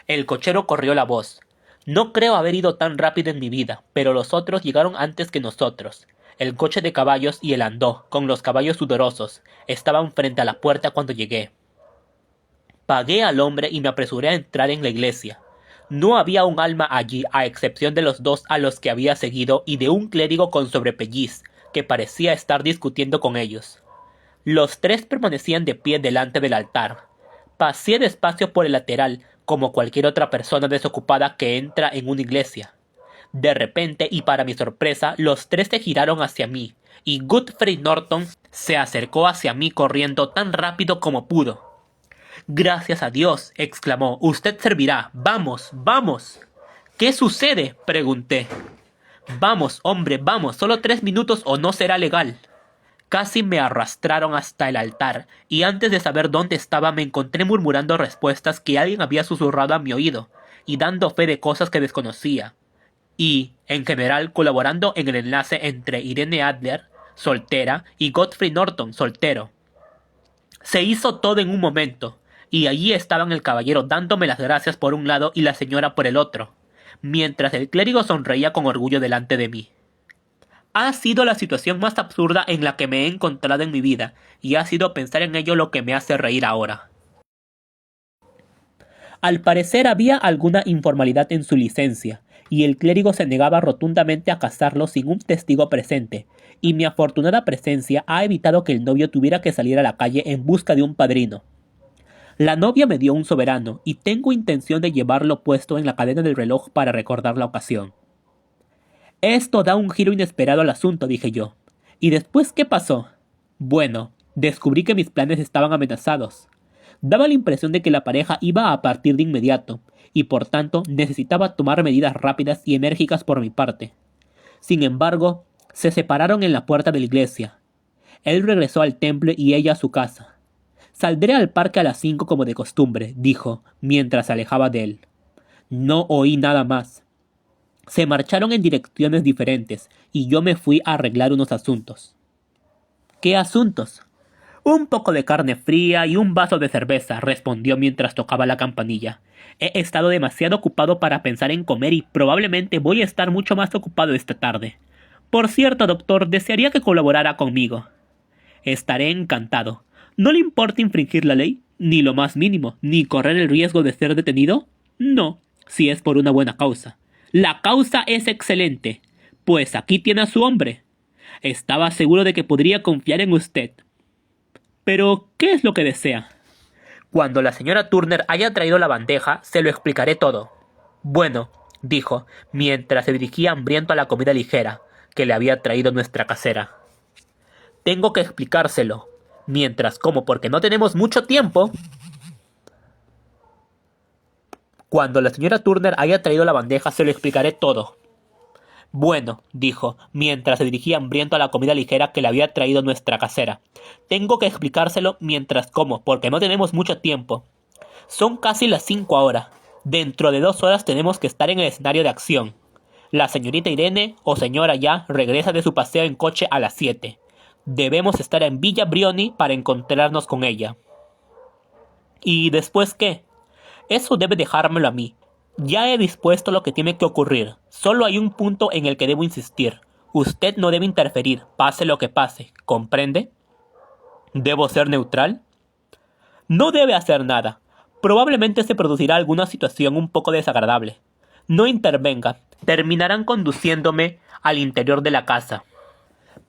El cochero corrió la voz. «No creo haber ido tan rápido en mi vida, pero los otros llegaron antes que nosotros. El coche de caballos y el landó, con los caballos sudorosos, estaban frente a la puerta cuando llegué. Pagué al hombre y me apresuré a entrar en la iglesia. No había un alma allí, a excepción de los 2 a los que había seguido y de un clérigo con sobrepelliz, que parecía estar discutiendo con ellos. Los 3 permanecían de pie delante del altar. Pasé despacio por el lateral, como cualquier otra persona desocupada que entra en una iglesia. De repente, y para mi sorpresa, los 3 se giraron hacia mí, y Godfrey Norton se acercó hacia mí corriendo tan rápido como pudo. «Gracias a Dios», exclamó, «usted servirá. Vamos, vamos». «¿Qué sucede?», pregunté. «Vamos, hombre, vamos, solo 3 minutos o no será legal». Casi me arrastraron hasta el altar, y antes de saber dónde estaba me encontré murmurando respuestas que alguien había susurrado a mi oído, y dando fe de cosas que desconocía. y, en general, colaborando en el enlace entre Irene Adler, soltera, y Godfrey Norton, soltero. Se hizo todo en un momento, y allí estaban el caballero dándome las gracias por un lado y la señora por el otro, mientras el clérigo sonreía con orgullo delante de mí. Ha sido la situación más absurda en la que me he encontrado en mi vida, y ha sido pensar en ello lo que me hace reír ahora. Al parecer había alguna informalidad en su licencia, y el clérigo se negaba rotundamente a casarlo sin un testigo presente, y mi afortunada presencia ha evitado que el novio tuviera que salir a la calle en busca de un padrino. La novia me dio un soberano, y tengo intención de llevarlo puesto en la cadena del reloj para recordar la ocasión. Esto da un giro inesperado al asunto, dije yo. ¿Y después qué pasó? Bueno, descubrí que mis planes estaban amenazados. Daba la impresión de que la pareja iba a partir de inmediato, y por tanto necesitaba tomar medidas rápidas y enérgicas por mi parte. Sin embargo, se separaron en la puerta de la iglesia. Él regresó al templo y ella a su casa. Saldré al parque a las 5 como de costumbre, dijo, mientras se alejaba de él. No oí nada más. Se marcharon en direcciones diferentes, y yo me fui a arreglar unos asuntos. ¿Qué asuntos? Un poco de carne fría y un vaso de cerveza, respondió mientras tocaba la campanilla. He estado demasiado ocupado para pensar en comer y probablemente voy a estar mucho más ocupado esta tarde. Por cierto, doctor, desearía que colaborara conmigo. Estaré encantado. ¿No le importa infringir la ley? Ni lo más mínimo, ni correr el riesgo de ser detenido? No, si es por una buena causa. La causa es excelente. Pues aquí tiene a su hombre. Estaba seguro de que podría confiar en usted. Pero, ¿qué es lo que desea? Cuando la señora Turner haya traído la bandeja, se lo explicaré todo. Bueno, dijo, mientras se dirigía hambriento a la comida ligera que le había traído nuestra casera. Tengo que explicárselo. Mientras como porque no tenemos mucho tiempo. Cuando la señora Turner haya traído la bandeja, se lo explicaré todo. Bueno, dijo, mientras se dirigía hambriento a la comida ligera que le había traído nuestra casera. Tengo que explicárselo mientras como, porque no tenemos mucho tiempo. Son casi las 5 ahora. Dentro de 2 horas tenemos que estar en el escenario de acción. La señorita Irene, o señora ya, regresa de su paseo en coche a las 7. Debemos estar en Villa Brioni para encontrarnos con ella. ¿Y después qué? Eso debe dejármelo a mí. Ya he dispuesto lo que tiene que ocurrir. Solo hay un punto en el que debo insistir. Usted no debe interferir, pase lo que pase. ¿Comprende? ¿Debo ser neutral? No debe hacer nada. Probablemente se producirá alguna situación un poco desagradable. No intervenga. Terminarán conduciéndome al interior de la casa.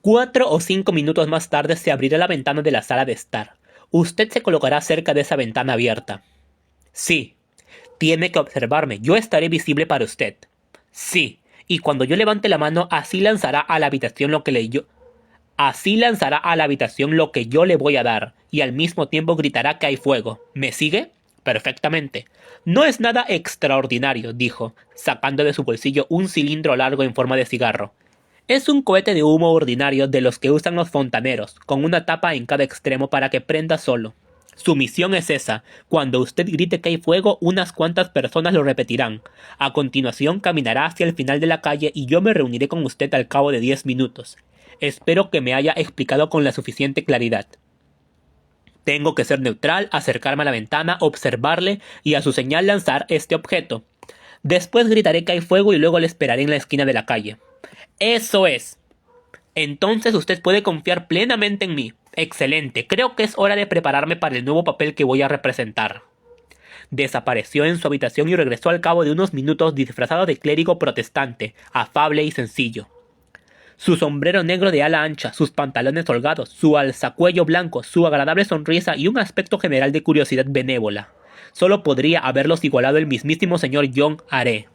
4 o 5 minutos más tarde se abrirá la ventana de la sala de estar. Usted se colocará cerca de esa ventana abierta. Sí. Tiene que observarme. Yo estaré visible para usted. Sí. Y cuando yo levante la mano, así lanzará a la habitación lo que yo le voy a dar. Y al mismo tiempo gritará que hay fuego. ¿Me sigue? Perfectamente. No es nada extraordinario, dijo, sacando de su bolsillo un cilindro largo en forma de cigarro. Es un cohete de humo ordinario de los que usan los fontaneros, con una tapa en cada extremo para que prenda solo. Su misión es esa. Cuando usted grite que hay fuego, unas cuantas personas lo repetirán. A continuación caminará hacia el final de la calle y yo me reuniré con usted al cabo de 10 minutos. Espero que me haya explicado con la suficiente claridad. Tengo que ser neutral, acercarme a la ventana, observarle y a su señal lanzar este objeto. Después gritaré que hay fuego y luego le esperaré en la esquina de la calle. ¡Eso es! Entonces usted puede confiar plenamente en mí. Excelente, creo que es hora de prepararme para el nuevo papel que voy a representar. Desapareció en su habitación y regresó al cabo de unos minutos disfrazado de clérigo protestante, afable y sencillo. Su sombrero negro de ala ancha, sus pantalones holgados, su alzacuello blanco, su agradable sonrisa y un aspecto general de curiosidad benévola. Solo podría haberlos igualado el mismísimo señor John Are.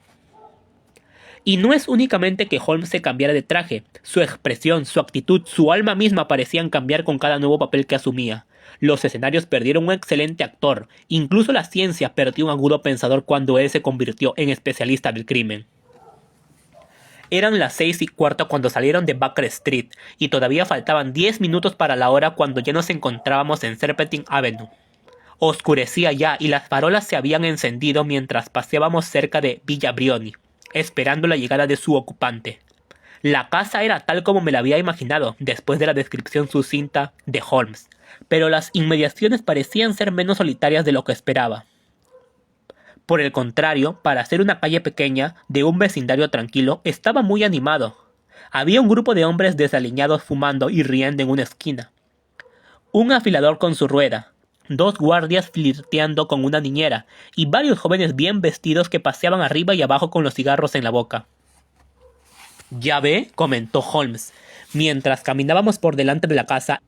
Y no es únicamente que Holmes se cambiara de traje, su expresión, su actitud, su alma misma parecían cambiar con cada nuevo papel que asumía. Los escenarios perdieron un excelente actor, incluso la ciencia perdió un agudo pensador cuando él se convirtió en especialista del crimen. Eran las 6:15 cuando salieron de Baker Street, y todavía faltaban 10 minutos para la hora cuando ya nos encontrábamos en Serpentine Avenue. Oscurecía ya y las farolas se habían encendido mientras paseábamos cerca de Villa Brioni. esperando la llegada de su ocupante. La casa era tal como me la había imaginado después de la descripción sucinta de Holmes, pero las inmediaciones parecían ser menos solitarias de lo que esperaba. Por el contrario, para ser una calle pequeña, de un vecindario tranquilo, estaba muy animado. Había un grupo de hombres desaliñados fumando y riendo en una esquina. Un afilador con su rueda, dos guardias flirteando con una niñera y varios jóvenes bien vestidos que paseaban arriba y abajo con los cigarros en la boca. «Ya ve», comentó Holmes, mientras caminábamos por delante de la casa.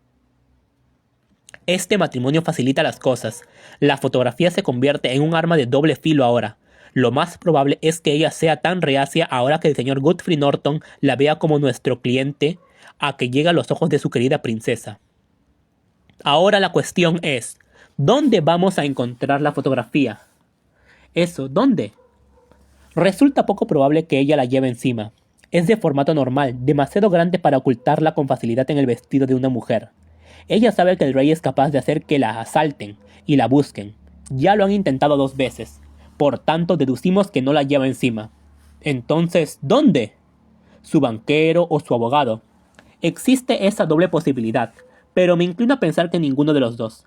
Este matrimonio facilita las cosas. La fotografía se convierte en un arma de doble filo ahora. Lo más probable es que ella sea tan reacia ahora que el señor Godfrey Norton la vea como nuestro cliente a que llega a los ojos de su querida princesa. Ahora la cuestión es, ¿dónde vamos a encontrar la fotografía? Eso, ¿dónde? Resulta poco probable que ella la lleve encima. Es de formato normal, demasiado grande para ocultarla con facilidad en el vestido de una mujer. Ella sabe que el rey es capaz de hacer que la asalten y la busquen. Ya lo han intentado 2 veces. Por tanto, deducimos que no la lleva encima. Entonces, ¿dónde? ¿Su banquero o su abogado? Existe esa doble posibilidad, pero me inclino a pensar que ninguno de los dos.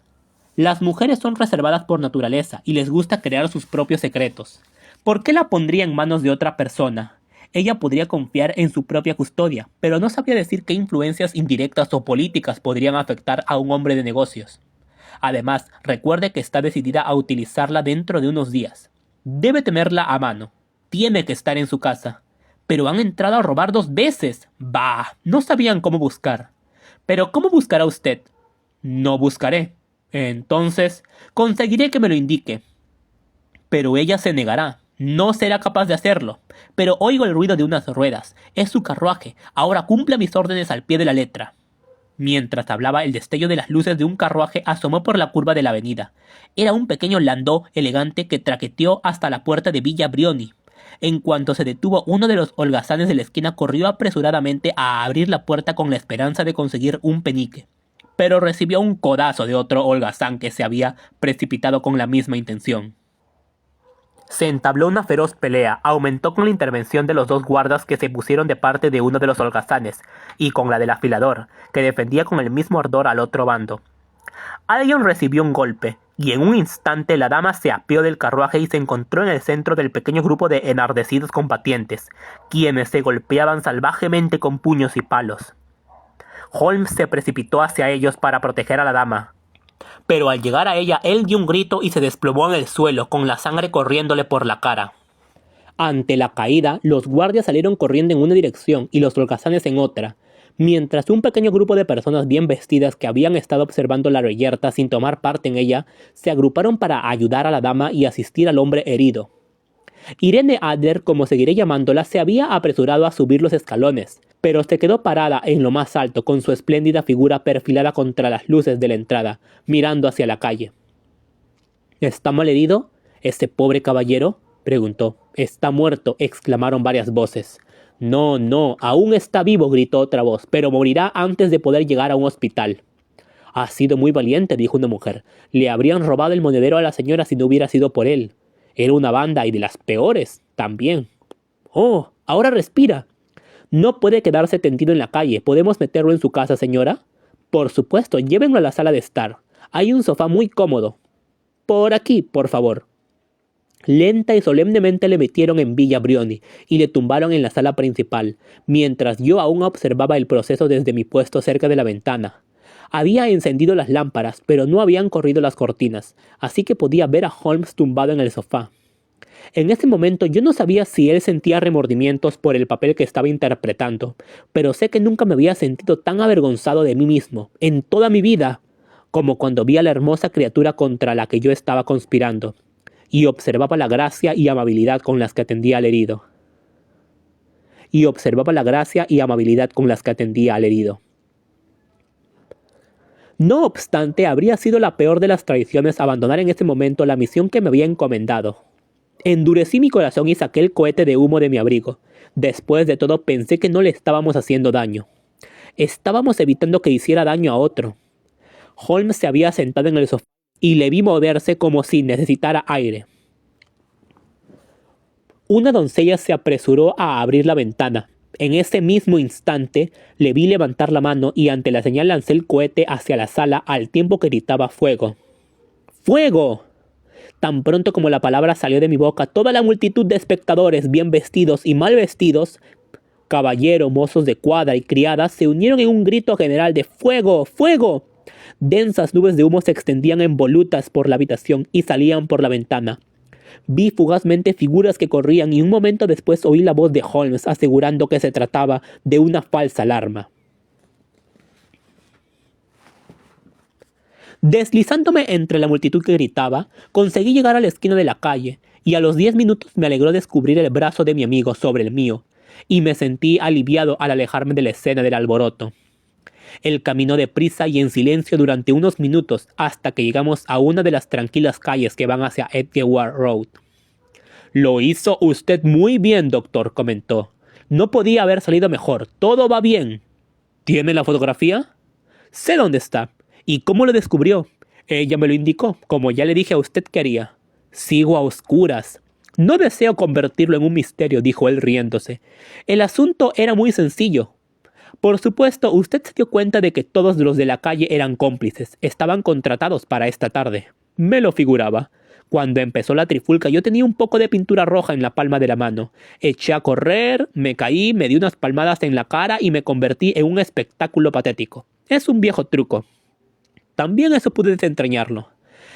Las mujeres son reservadas por naturaleza y les gusta crear sus propios secretos. ¿Por qué la pondría en manos de otra persona? Ella podría confiar en su propia custodia, pero no sabría decir qué influencias indirectas o políticas podrían afectar a un hombre de negocios. Además, recuerde que está decidida a utilizarla dentro de unos días. Debe tenerla a mano. Tiene que estar en su casa. Pero han entrado a robar 2 veces. Bah, no sabían cómo buscar. ¿Pero cómo buscará usted? No buscaré. Entonces, conseguiré que me lo indique. Pero ella se negará. No será capaz de hacerlo. Pero oigo el ruido de unas ruedas. Es su carruaje. Ahora cumpla mis órdenes al pie de la letra. Mientras hablaba, el destello de las luces de un carruaje asomó por la curva de la avenida. Era un pequeño landó elegante que traqueteó hasta la puerta de Villa Brioni. En cuanto se detuvo, uno de los holgazanes de la esquina corrió apresuradamente a abrir la puerta con la esperanza de conseguir un penique. Pero recibió un codazo de otro holgazán que se había precipitado con la misma intención. Se entabló una feroz pelea, aumentó con la intervención de los 2 guardas que se pusieron de parte de uno de los holgazanes, y con la del afilador, que defendía con el mismo ardor al otro bando. Alguien recibió un golpe, y en un instante la dama se apeó del carruaje y se encontró en el centro del pequeño grupo de enardecidos combatientes, quienes se golpeaban salvajemente con puños y palos. Holmes se precipitó hacia ellos para proteger a la dama. Pero al llegar a ella, él dio un grito y se desplomó en el suelo, con la sangre corriéndole por la cara. Ante la caída, los guardias salieron corriendo en una dirección y los holgazanes en otra, mientras un pequeño grupo de personas bien vestidas que habían estado observando la reyerta sin tomar parte en ella, se agruparon para ayudar a la dama y asistir al hombre herido. Irene Adler, como seguiré llamándola, se había apresurado a subir los escalones, pero se quedó parada en lo más alto con su espléndida figura perfilada contra las luces de la entrada, mirando hacia la calle. ¿Está mal herido ese pobre caballero?, preguntó. «Está muerto», exclamaron varias voces. «No, no, aún está vivo», gritó otra voz, «pero morirá antes de poder llegar a un hospital». «Ha sido muy valiente», dijo una mujer. «Le habrían robado el monedero a la señora si no hubiera sido por él. Era una banda y de las peores, también». «Oh, ahora respira». «No puede quedarse tendido en la calle. ¿Podemos meterlo en su casa, señora?» «Por supuesto, llévenlo a la sala de estar. Hay un sofá muy cómodo». «Por aquí, por favor». Lenta y solemnemente le metieron en Villa Brioni y le tumbaron en la sala principal, mientras yo aún observaba el proceso desde mi puesto cerca de la ventana. Había encendido las lámparas, pero no habían corrido las cortinas, así que podía ver a Holmes tumbado en el sofá. En ese momento yo no sabía si él sentía remordimientos por el papel que estaba interpretando, pero sé que nunca me había sentido tan avergonzado de mí mismo, en toda mi vida, como cuando vi a la hermosa criatura contra la que yo estaba conspirando, y observaba la gracia y amabilidad con las que atendía al herido. No obstante, habría sido la peor de las traiciones abandonar en ese momento la misión que me había encomendado. Endurecí mi corazón y saqué el cohete de humo de mi abrigo. Después de todo, pensé que no le estábamos haciendo daño. Estábamos evitando que hiciera daño a otro. Holmes se había sentado en el sofá y le vi moverse como si necesitara aire. Una doncella se apresuró a abrir la ventana. En ese mismo instante le vi levantar la mano y ante la señal lancé el cohete hacia la sala al tiempo que gritaba ¡fuego! ¡Fuego! Tan pronto como la palabra salió de mi boca, toda la multitud de espectadores, bien vestidos y mal vestidos, caballeros, mozos de cuadra y criadas, se unieron en un grito general de ¡fuego! ¡Fuego! Densas nubes de humo se extendían en volutas por la habitación y salían por la ventana. Vi fugazmente figuras que corrían y un momento después oí la voz de Holmes asegurando que se trataba de una falsa alarma. Deslizándome entre la multitud que gritaba, conseguí llegar a la esquina de la calle, y a los 10 minutos me alegró descubrir el brazo de mi amigo sobre el mío, y me sentí aliviado al alejarme de la escena del alboroto. Él caminó deprisa y en silencio durante unos minutos hasta que llegamos a una de las tranquilas calles que van hacia Edgeware Road. «Lo hizo usted muy bien, doctor», comentó. «No podía haber salido mejor. Todo va bien». «¿Tiene la fotografía?» «Sé dónde está». «¿Y cómo lo descubrió?» «Ella me lo indicó, como ya le dije a usted que haría». «Sigo a oscuras». «No deseo convertirlo en un misterio», dijo él riéndose. «El asunto era muy sencillo. Por supuesto, usted se dio cuenta de que todos los de la calle eran cómplices. Estaban contratados para esta tarde». «Me lo figuraba». Cuando empezó la trifulca yo tenía un poco de pintura roja en la palma de la mano. Eché a correr, me caí, me di unas palmadas en la cara y me convertí en un espectáculo patético. Es un viejo truco. También eso pude desentrañarlo.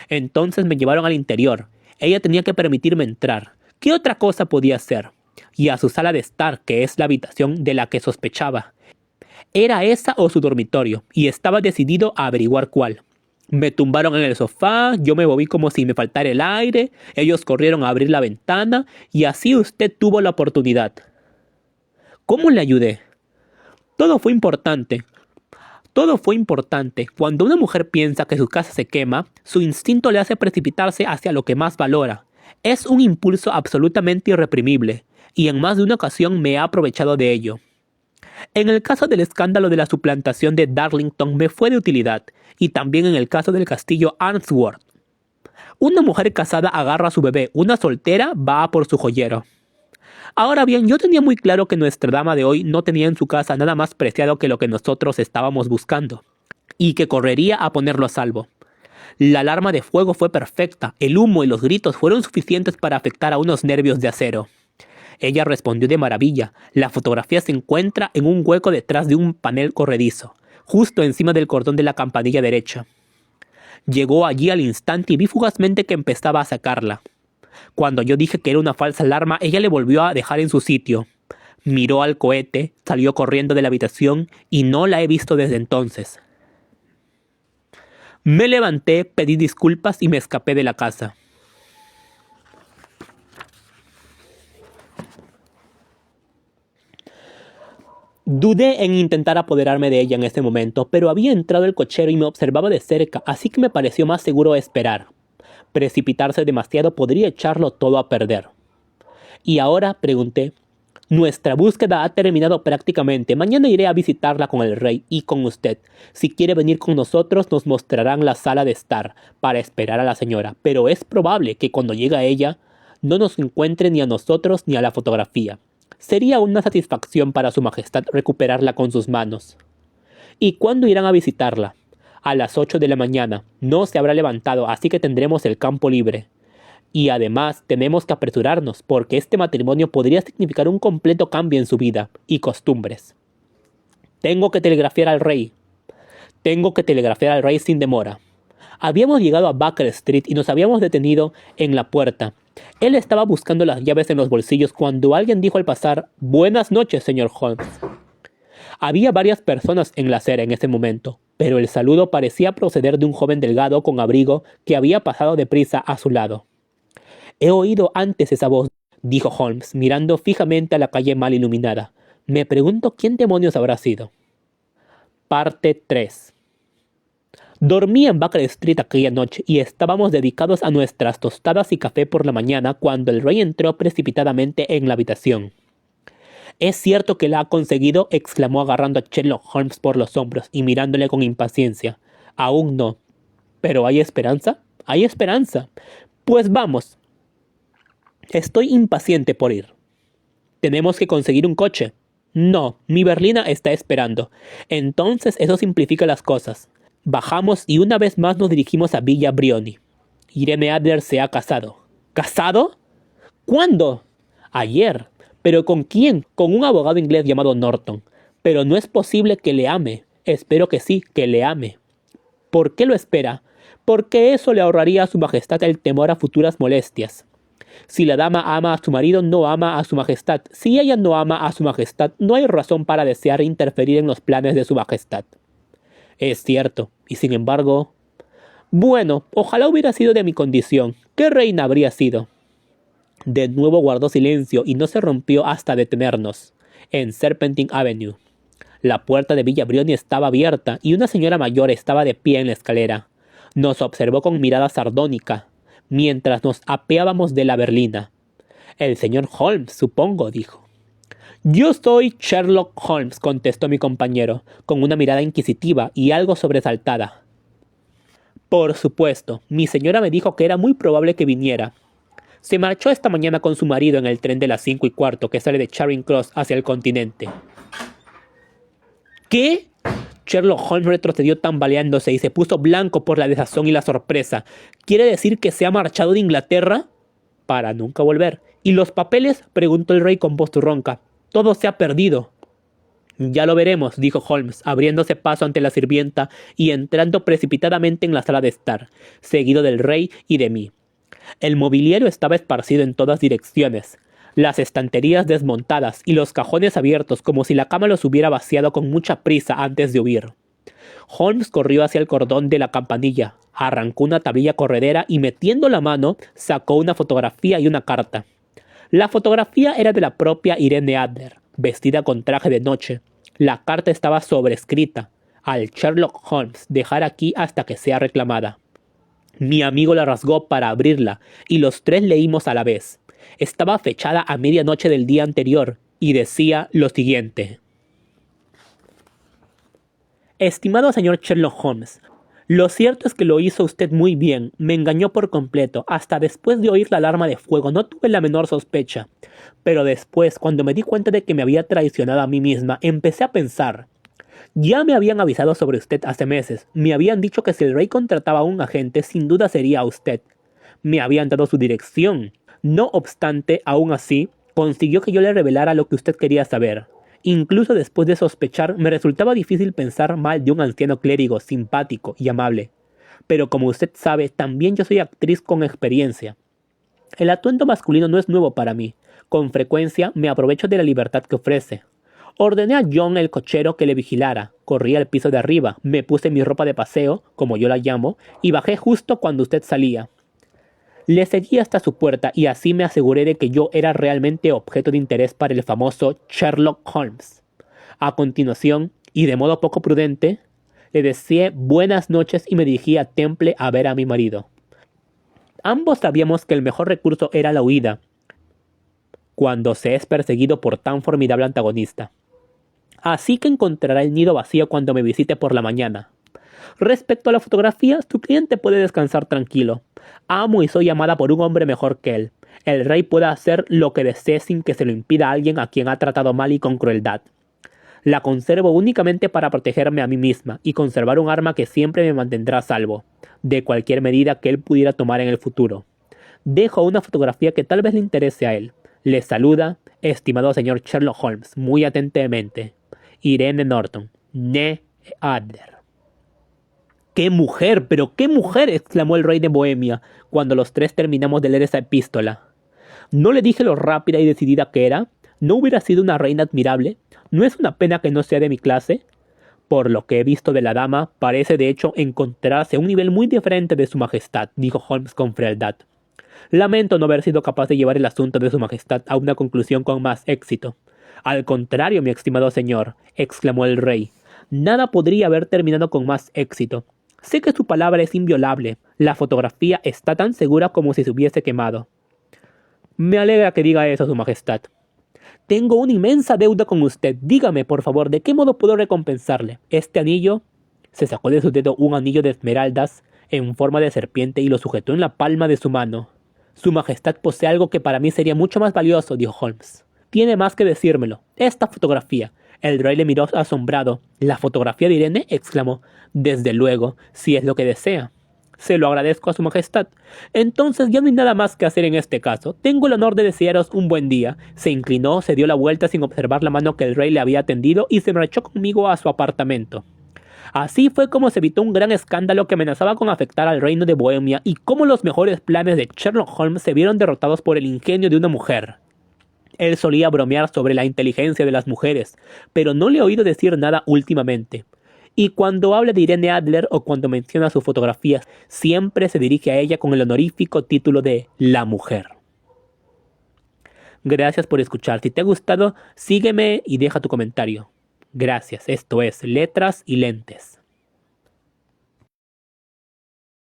Entonces me llevaron al interior. Ella tenía que permitirme entrar. ¿Qué otra cosa podía hacer? Y a su sala de estar, que es la habitación de la que sospechaba. Era esa o su dormitorio, y estaba decidido a averiguar cuál. Me tumbaron en el sofá, yo me moví como si me faltara el aire, ellos corrieron a abrir la ventana, y así usted tuvo la oportunidad. ¿Cómo le ayudé? Todo fue importante. Todo fue importante. Cuando una mujer piensa que su casa se quema, su instinto le hace precipitarse hacia lo que más valora. Es un impulso absolutamente irreprimible, y en más de una ocasión me he aprovechado de ello. En el caso del escándalo de la suplantación de Darlington me fue de utilidad, y también en el caso del castillo Arnsworth. Una mujer casada agarra a su bebé, una soltera va a por su joyero. Ahora bien, yo tenía muy claro que nuestra dama de hoy no tenía en su casa nada más preciado que lo que nosotros estábamos buscando, y que correría a ponerlo a salvo. La alarma de fuego fue perfecta, el humo y los gritos fueron suficientes para afectar a unos nervios de acero. Ella respondió de maravilla. La fotografía se encuentra en un hueco detrás de un panel corredizo, justo encima del cordón de la campanilla derecha. Llegó allí al instante y vi fugazmente que empezaba a sacarla. Cuando yo dije que era una falsa alarma, ella le volvió a dejar en su sitio. Miró al cohete, salió corriendo de la habitación y no la he visto desde entonces. Me levanté, pedí disculpas y me escapé de la casa. Dudé en intentar apoderarme de ella en ese momento, pero había entrado el cochero y me observaba de cerca, así que me pareció más seguro esperar. Precipitarse demasiado podría echarlo todo a perder. ¿Y ahora?, pregunté. Nuestra búsqueda ha terminado prácticamente. Mañana iré a visitarla con el rey y con usted. Si quiere venir con nosotros, nos mostrarán la sala de estar para esperar a la señora. Pero es probable que cuando llegue ella, no nos encuentre ni a nosotros ni a la fotografía. Sería una satisfacción para su majestad recuperarla con sus manos. ¿Y cuándo irán a visitarla? A las 8 de la mañana. No se habrá levantado, así que tendremos el campo libre. Y además tenemos que apresurarnos, porque este matrimonio podría significar un completo cambio en su vida y costumbres. Tengo que telegrafiar al rey. Tengo que telegrafiar al rey sin demora. Habíamos llegado a Baker Street y nos habíamos detenido en la puerta. Él estaba buscando las llaves en los bolsillos cuando alguien dijo al pasar: «Buenas noches, señor Holmes». Había varias personas en la acera en ese momento, pero el saludo parecía proceder de un joven delgado con abrigo que había pasado deprisa a su lado. «He oído antes esa voz», dijo Holmes, mirando fijamente a la calle mal iluminada. «Me pregunto quién demonios habrá sido». Parte 3. Dormí en Baker Street aquella noche y estábamos dedicados a nuestras tostadas y café por la mañana cuando el rey entró precipitadamente en la habitación. «¿Es cierto que la ha conseguido?», exclamó agarrando a Sherlock Holmes por los hombros y mirándole con impaciencia. «Aún no». «¿Pero hay esperanza?» «Hay esperanza». «Pues vamos». Estoy impaciente por ir. ¿Tenemos que conseguir un coche? No, mi berlina está esperando. Entonces eso simplifica las cosas. Bajamos y una vez más nos dirigimos a Villa Brioni. Irene Adler se ha casado. ¿Casado? ¿Cuándo? Ayer. ¿Pero con quién? Con un abogado inglés llamado Norton. Pero no es posible que le ame. Espero que sí, que le ame. ¿Por qué lo espera? Porque eso le ahorraría a su majestad el temor a futuras molestias. Si la dama ama a su marido, no ama a su majestad. Si ella no ama a su majestad, no hay razón para desear interferir en los planes de su majestad. Es cierto, y sin embargo... Bueno, ojalá hubiera sido de mi condición. ¿Qué reina habría sido? De nuevo guardó silencio y no se rompió hasta detenernos, en Serpentine Avenue. La puerta de Villa Brioni estaba abierta y una señora mayor estaba de pie en la escalera. Nos observó con mirada sardónica, mientras nos apeábamos de la berlina. El señor Holmes, supongo, dijo. Yo soy Sherlock Holmes, contestó mi compañero, con una mirada inquisitiva y algo sobresaltada. Por supuesto, mi señora me dijo que era muy probable que viniera. Se marchó esta mañana con su marido en el tren de las 5:15 que sale de Charing Cross hacia el continente. ¿Qué? Sherlock Holmes retrocedió tambaleándose y se puso blanco por la desazón y la sorpresa. ¿Quiere decir que se ha marchado de Inglaterra? Para nunca volver. ¿Y los papeles? Preguntó el rey con voz ronca. Todo se ha perdido. Ya lo veremos, dijo Holmes, abriéndose paso ante la sirvienta y entrando precipitadamente en la sala de estar, seguido del rey y de mí. El mobiliario estaba esparcido en todas direcciones, las estanterías desmontadas y los cajones abiertos como si la cama los hubiera vaciado con mucha prisa antes de huir. Holmes corrió hacia el cordón de la campanilla, arrancó una tablilla corredera y metiendo la mano sacó una fotografía y una carta. La fotografía era de la propia Irene Adler, vestida con traje de noche. La carta estaba sobrescrita: al Sherlock Holmes, dejar aquí hasta que sea reclamada. Mi amigo la rasgó para abrirla, y los tres leímos a la vez. Estaba fechada a medianoche del día anterior, y decía lo siguiente. Estimado señor Sherlock Holmes, lo cierto es que lo hizo usted muy bien, me engañó por completo, hasta después de oír la alarma de fuego no tuve la menor sospecha. Pero después, cuando me di cuenta de que me había traicionado a mí misma, empecé a pensar. Ya me habían avisado sobre usted hace meses, me habían dicho que si el rey contrataba a un agente, sin duda sería a usted. Me habían dado su dirección. No obstante, aún así, consiguió que yo le revelara lo que usted quería saber. Incluso después de sospechar, me resultaba difícil pensar mal de un anciano clérigo simpático y amable. Pero como usted sabe, también yo soy actriz con experiencia. El atuendo masculino no es nuevo para mí. Con frecuencia me aprovecho de la libertad que ofrece. Ordené a John el cochero que le vigilara, corrí al piso de arriba, me puse mi ropa de paseo, como yo la llamo, y bajé justo cuando usted salía. Le seguí hasta su puerta y así me aseguré de que yo era realmente objeto de interés para el famoso Sherlock Holmes. A continuación, y de modo poco prudente, le deseé buenas noches y me dirigí a Temple a ver a mi marido. Ambos sabíamos que el mejor recurso era la huida, cuando se es perseguido por tan formidable antagonista. Así que encontrará el nido vacío cuando me visite por la mañana. Respecto a la fotografía, su cliente puede descansar tranquilo. Amo y soy amada por un hombre mejor que él. El rey puede hacer lo que desee sin que se lo impida a alguien a quien ha tratado mal y con crueldad. La conservo únicamente para protegerme a mí misma y conservar un arma que siempre me mantendrá a salvo de cualquier medida que él pudiera tomar en el futuro. Dejo una fotografía que tal vez le interese a él. Le saluda, estimado señor Sherlock Holmes, muy atentamente, Irene Norton, née Adler. ¡Qué mujer! ¡Pero qué mujer! Exclamó el rey de Bohemia, cuando los tres terminamos de leer esa epístola. ¿No le dije lo rápida y decidida que era? ¿No hubiera sido una reina admirable? ¿No es una pena que no sea de mi clase? Por lo que he visto de la dama, parece de hecho encontrarse a un nivel muy diferente de su majestad, dijo Holmes con frialdad. Lamento no haber sido capaz de llevar el asunto de su majestad a una conclusión con más éxito. Al contrario, mi estimado señor, exclamó el rey, nada podría haber terminado con más éxito. Sé que su palabra es inviolable. La fotografía está tan segura como si se hubiese quemado. Me alegra que diga eso, su majestad. Tengo una inmensa deuda con usted. Dígame, por favor, ¿de qué modo puedo recompensarle? Este anillo... Se sacó de su dedo un anillo de esmeraldas en forma de serpiente y lo sujetó en la palma de su mano. Su Majestad posee algo que para mí sería mucho más valioso, dijo Holmes. Tiene más que decírmelo. Esta fotografía. El rey le miró asombrado. ¿La fotografía de Irene? Exclamó. Desde luego, si es lo que desea. Se lo agradezco a su majestad. Entonces ya no hay nada más que hacer en este caso. Tengo el honor de desearos un buen día. Se inclinó, se dio la vuelta sin observar la mano que el rey le había tendido y se marchó conmigo a su apartamento. Así fue como se evitó un gran escándalo que amenazaba con afectar al reino de Bohemia y cómo los mejores planes de Sherlock Holmes se vieron derrotados por el ingenio de una mujer. Él solía bromear sobre la inteligencia de las mujeres, pero no le he oído decir nada últimamente. Y cuando habla de Irene Adler o cuando menciona sus fotografías, siempre se dirige a ella con el honorífico título de La Mujer. Gracias por escuchar. Si te ha gustado, sígueme y deja tu comentario. Gracias. Esto es Letras y Lentes.